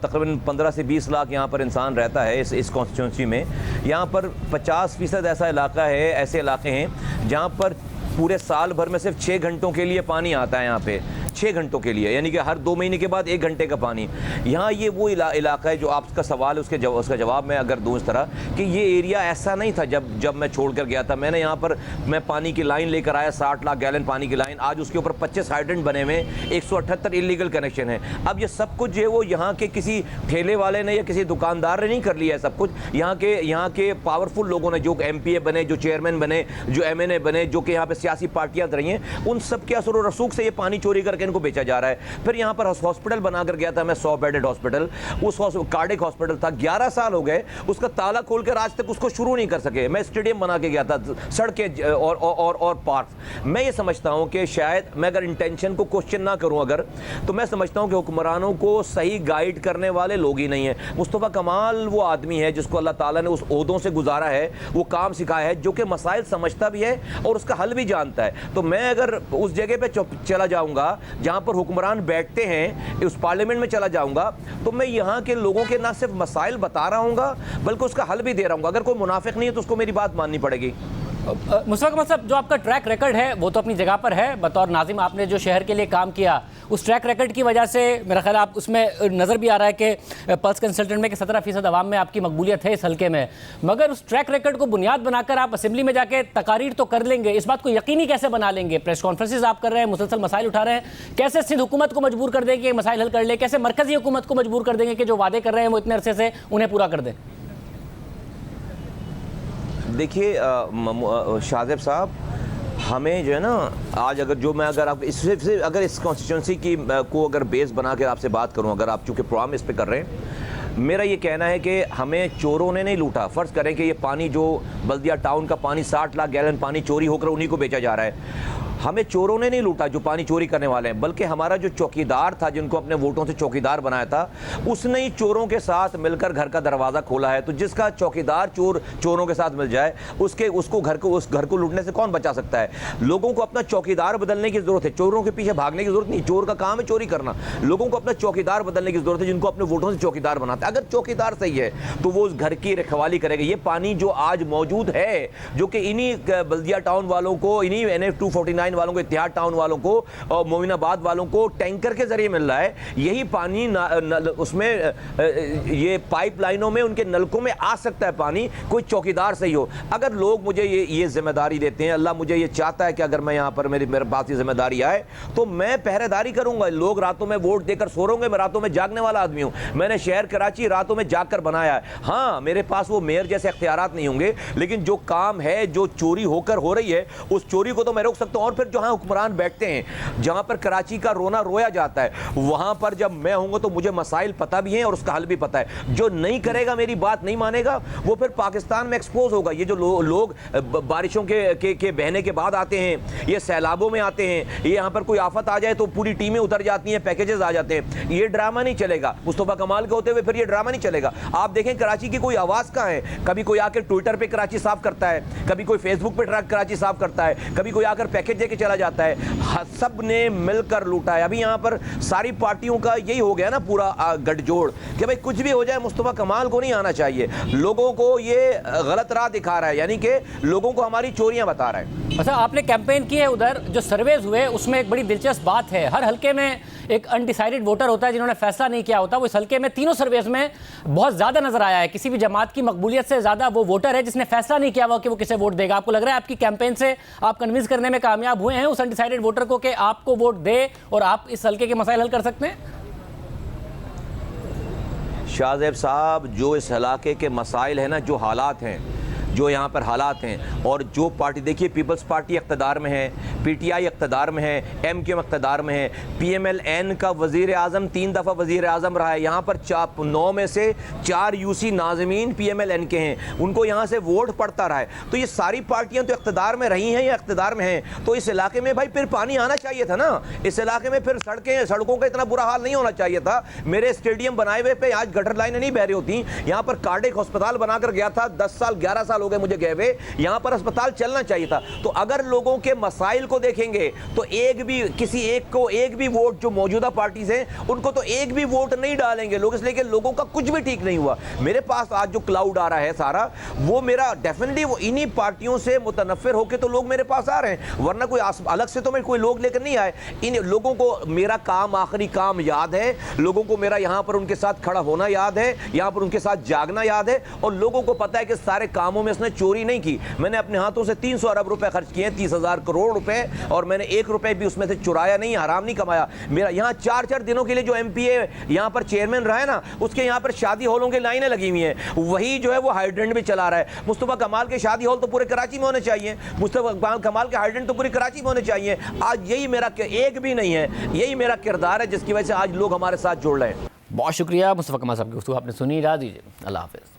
तकरीबन 15 से 20 लाख यहाँ पर इंसान रहता है इस कॉन्स्टिट्यूंसी में। यहाँ पर 50% ऐसा इलाका है, ऐसे इलाके हैं जहाँ पर पूरे साल भर में सिर्फ 6 घंटों के लिए पानी आता है यहाँ पे, 6 घंटों के लिए, यानी कि हर 2 महीने के बाद 1 घंटे का पानी। यहाँ ये वो इलाका है जो आपका सवाल है उसका जवाब मैं अगर दूँ इस तरह कि ये एरिया ऐसा नहीं था जब मैं छोड़ कर गया था। मैंने यहाँ पर मैं पानी की लाइन लेकर आया, 60 लाख गैलन पानी की लाइन, आज उसके ऊपर 25 हाइड्रेंट बने हुए, 178 इलीगल कनेक्शन है। अब ये सब कुछ जो है वो यहाँ के किसी ठेले वाले ने या किसी दुकानदार ने नहीं कर लिया है, सब कुछ यहाँ के पावरफुल लोगों ने, जो MPA बने, जो चेयरमैन बने, जो MNA बने, जो कि यहाँ पे सियासी पार्टियां रही हैं, उन सब के असर और रसूख से ये पानी चोरी करके इनको बेचा जा रहा है। फिर यहाँ पर हॉस्पिटल बनाकर गया था मैं, 100 बेडेड हॉस्पिटल, उस कार्डिक हॉस्पिटल था, 11 साल हो गए उसका ताला खोलकर आज तक उसको शुरू नहीं कर सके। मैं स्टेडियम बना के गया था, सड़कें और पार्क। मैं ये समझता हूँ कि शायद मैं अगर इंटेंशन को क्वेश्चन ना करूँ अगर, तो मैं समझता हूँ कि हुक्मरानों को सही गाइड करने वाले लोग ही नहीं है। मुस्तफ़ा कमाल वो आदमी है जिसको अल्लाह ताला ने उस ओहदों से गुजारा है, वो काम सिखाया है, जो कि मसाइल समझता भी है और उसका हल भी जानता है। तो मैं अगर उस जगह पे चला जाऊंगा जहां पर हुक्मरान बैठते हैं, उस पार्लियामेंट में चला जाऊंगा, तो मैं यहां के लोगों के ना सिर्फ मसाइल बता रहा हूंगा बल्कि उसका हल भी दे रहा हूंगा। अगर कोई मुनाफिक नहीं है तो उसको मेरी बात माननी पड़ेगी। मुस्तफा कमाल साहब, जो आपका ट्रैक रिकॉर्ड है वो तो अपनी जगह पर है, बतौर नाजिम आपने जो शहर के लिए काम किया, उस ट्रैक रिकॉर्ड की वजह से मेरा ख्याल आप उसमें नज़र भी आ रहा है कि पल्स कंसल्टेंट में कि 17% अवाम में आपकी मकबूलियत है इस हल्के में। मगर उस ट्रैक रिकॉर्ड को बुनियाद बनाकर आप असेंबली में जाके तकारीर तो कर लेंगे, इस बात को यकीनी कैसे बना लेंगे? प्रेस कॉन्फ्रेंसेज आप कर रहे हैं, मुसलसल मसाइल उठा रहे हैं, कैसे सिंध हुकूमत को मजबूर कर देंगे कि मसाइल हल कर ले? कैसे मरकजी हुकूमत को मजबूर कर देंगे कि जो वादे कर रहे हैं वो इतने अरसे से उन्हें पूरा कर दें? देखिए शाहज़ेब साहब, हमें जो है ना आज अगर आप इस कॉन्स्टिट्यूंसी की को अगर बेस बना के आपसे बात करूं, अगर आप चूँकि प्रोग्राम इस पे कर रहे हैं, मेरा ये कहना है कि हमें चोरों ने नहीं लूटा। फ़र्ज़ करें कि ये पानी जो बल्दिया टाउन का पानी 60 लाख गैलन पानी चोरी होकर उन्हीं को बेचा जा रहा है। हमें चोरों ने नहीं लूटा जो पानी चोरी करने वाले हैं, बल्कि हमारा जो चौकीदार था, जिनको अपने वोटों से चौकीदार बनाया था, उसने ही चोरों के साथ मिलकर घर का दरवाज़ा खोला है। तो जिसका चौकीदार चोरों के साथ मिल जाए उस घर को लूटने से कौन बचा सकता है? लोगों को अपना चौकीदार बदलने की ज़रूरत है, चोरों के पीछे भागने की ज़रूरत नहीं। चोर का काम है चोरी करना। लोगों को अपना चौकीदार बदलने की ज़रूरत है, जिनको अपने वोटों से चौकीदार बनाता है। अगर चौकीदार सही है तो वो उस घर की रखवाली करेगा। ये पानी जो आज मौजूद है, जो कि इन्हीं बल्दिया टाउन वालों को, इन्हीं NH 249 वालों को, इत्तेहाद टाउन वालों को और मोमिनाबाद वालों को टैंकर के जरिए मिल रहा है। यही पानी उसमें ये पाइपलाइनों में, उनके नलकों में आ सकता है पानी, कोई चौकीदार सही हो। अगर लोग मुझे ये जिम्मेदारी देते हैं, अल्लाह मुझे ये चाहता है कि अगर मैं यहाँ पर मेरे पास ये जिम्मेदारी आए तो मैं पहरेदारी करूंगा। लोग रातों में वोट देकर सो रहे, मैं रातों में जागने वाला आदमी हूँ। मैंने शहर कराची रातों में जाग कर बनाया है। हाँ, मेरे पास वो मेयर जैसे अख्तियारात नहीं होंगे, लेकिन जो काम है, जो चोरी होकर हो रही है, उस चोरी को तो मैं रोक सकता हूँ। और फिर जहाँ हुक्मरान बैठते हैं, जहां पर कराची का रोना रोया जाता है, वहां पर जब मैं होऊंगा तो मुझे मसाइल पता भी हैं और उसका हल भी पता है। जो नहीं करेगा, मेरी बात नहीं मानेगा, वो फिर पाकिस्तान में एक्सपोज होगा। ये जो लोग बारिशों के बहने के बाद आते हैं, ये सैलाबों में आते हैं, ये यहाँ पर कोई आफत आ जाए तो पूरी टीमें उतर जाती हैं, पैकेजेस आ जाते हैं। ये ड्रामा नहीं चलेगा। मुस्तफा कमाल के होते हुए फिर ये ड्रामा नहीं चलेगा। आप देखें कराची की कोई आवाज़ कहाँ है? कभी कोई आकर ट्विटर पे कराची साफ करता है, कभी कोई फेसबुक पे कराची साफ करता है, कभी कोई आकर पैकेज देके चला जाता है। सब ने मिलकर लूटा है। अभी यहाँ पर सारी पार्टियों का यही हो गया ना पूरा गठजोड़ कि भाई कुछ भी हो जाए मुस्तफा कमाल को नहीं आना चाहिए। लोगों को ये गलत राह दिखा रहा है, यानी कि लोगों को हमारी चोरियां बता रहा है। अच्छा, आपने कैंपेन की है, उधर जो सर्वेज हुए उसमें एक बड़ी दिलचस्प बात है, हर हल्के में एक अनडिसाइडेड वोटर होता है जिन्होंने फैसला नहीं किया होता। वो इस हल्के में तीनों सर्वेज में बहुत ज़्यादा नजर आया है। किसी भी जमात की मकबूलियत से ज़्यादा वो वोटर है जिसने फैसला नहीं किया हुआ कि वो किसे वोट देगा। आपको लग रहा है आपकी कैंपेन से आप कन्विंस करने में कामयाब हुए हैं उस अनडिसाइडेड वोटर को कि आपको वोट दे और आप इस हल्के के मसाइल हल कर सकते हैं? शाहज़ेब साहब, जो इस इलाके के मसाइल हैं ना, जो हालात हैं, जो यहाँ पर हालात हैं, और जो पार्टी देखिए पीपल्स पार्टी इक़्तिदार में है, PTI इक़्तिदार में है, MQM इक़्तिदार में है, PMLN का वज़ीर आज़म 3 दफ़ा वज़ीर आज़म रहा है, यहाँ पर 9 में से 4 UC नाज़मीन PMLN के हैं, उनको यहाँ से वोट पड़ता रहा है। तो ये सारी पार्टियाँ तो इक़्तिदार में रही हैं या इक़्तिदार में हैं, तो इस इलाके में भाई फिर पानी आना चाहिए था ना, इस इलाके में फिर सड़कों का इतना बुरा हाल नहीं होना चाहिए था। मेरे स्टेडियम बनाए हुए पे आज गटर लाइनें नहीं बह रही होती, यहाँ पर कार्डियक अस्पताल बनाकर गया था, 10 साल 11 साल हो गए मुझे गए हुए, यहाँ पर अस्पताल चलना चाहिए था। तो अगर लोगों के मसाइल को देखेंगे तो एक भी वोट जो मौजूदा पार्टीज हैं उनको तो एक भी वोट नहीं डालेंगे लोग, इसलिए कि लोगों का कुछ भी ठीक नहीं हुआ। मेरे पास आज जो क्लाउड आ रहा है सारा, वो मेरा डेफिनेटली वो इन्हीं पार्टियों से मुतनफ़िर होकर तो लोग मेरे पास आ रहे हैं, वरना कोई अलग से तो मैं कोई लोग लेकर नहीं आए। इन लोगों को मेरा काम, आखिरी काम याद है, लोगों को मेरा यहाँ पर उनके साथ खड़ा होना याद है, यहाँ पर उनके साथ जागना याद है, और लोगों को पता है कि सारे कामों में इसने चोरी नहीं की। मैंने अपने हाथों से 300 अरब रुपए खर्च किए, 30,000 करोड़ रुपए, और मैंने 1 रुपए भी उसमें से चुराया नहीं, हराम नहीं कमाया। मेरा यहाँ 4-4 दिनों के लिए जो MPA यहाँ पर चेयरमैन रहा है ना, उसके यहाँ पर शादी हॉलों की लाइनें लगी हुई हैं, वही जो है वो हाइड्रेंट भी चला रहा है। मुस्तफा कमाल के शादी हॉल तो पूरे कराची में होने चाहिए, मुस्तफा कमाल के हाइड्रेंट तो पूरी कराची में होने चाहिए। आज यही मेरा एक भी नहीं है, यही मेरा किरदार है जिसकी वजह से आज लोग हमारे साथ जुड़ रहे हैं। बहुत शुक्रिया मुस्तफ़ा कमाल साहब की गुफ्तगू आपने सुनी। इजाज़त दीजिए, अल्लाह हाफ़िज़।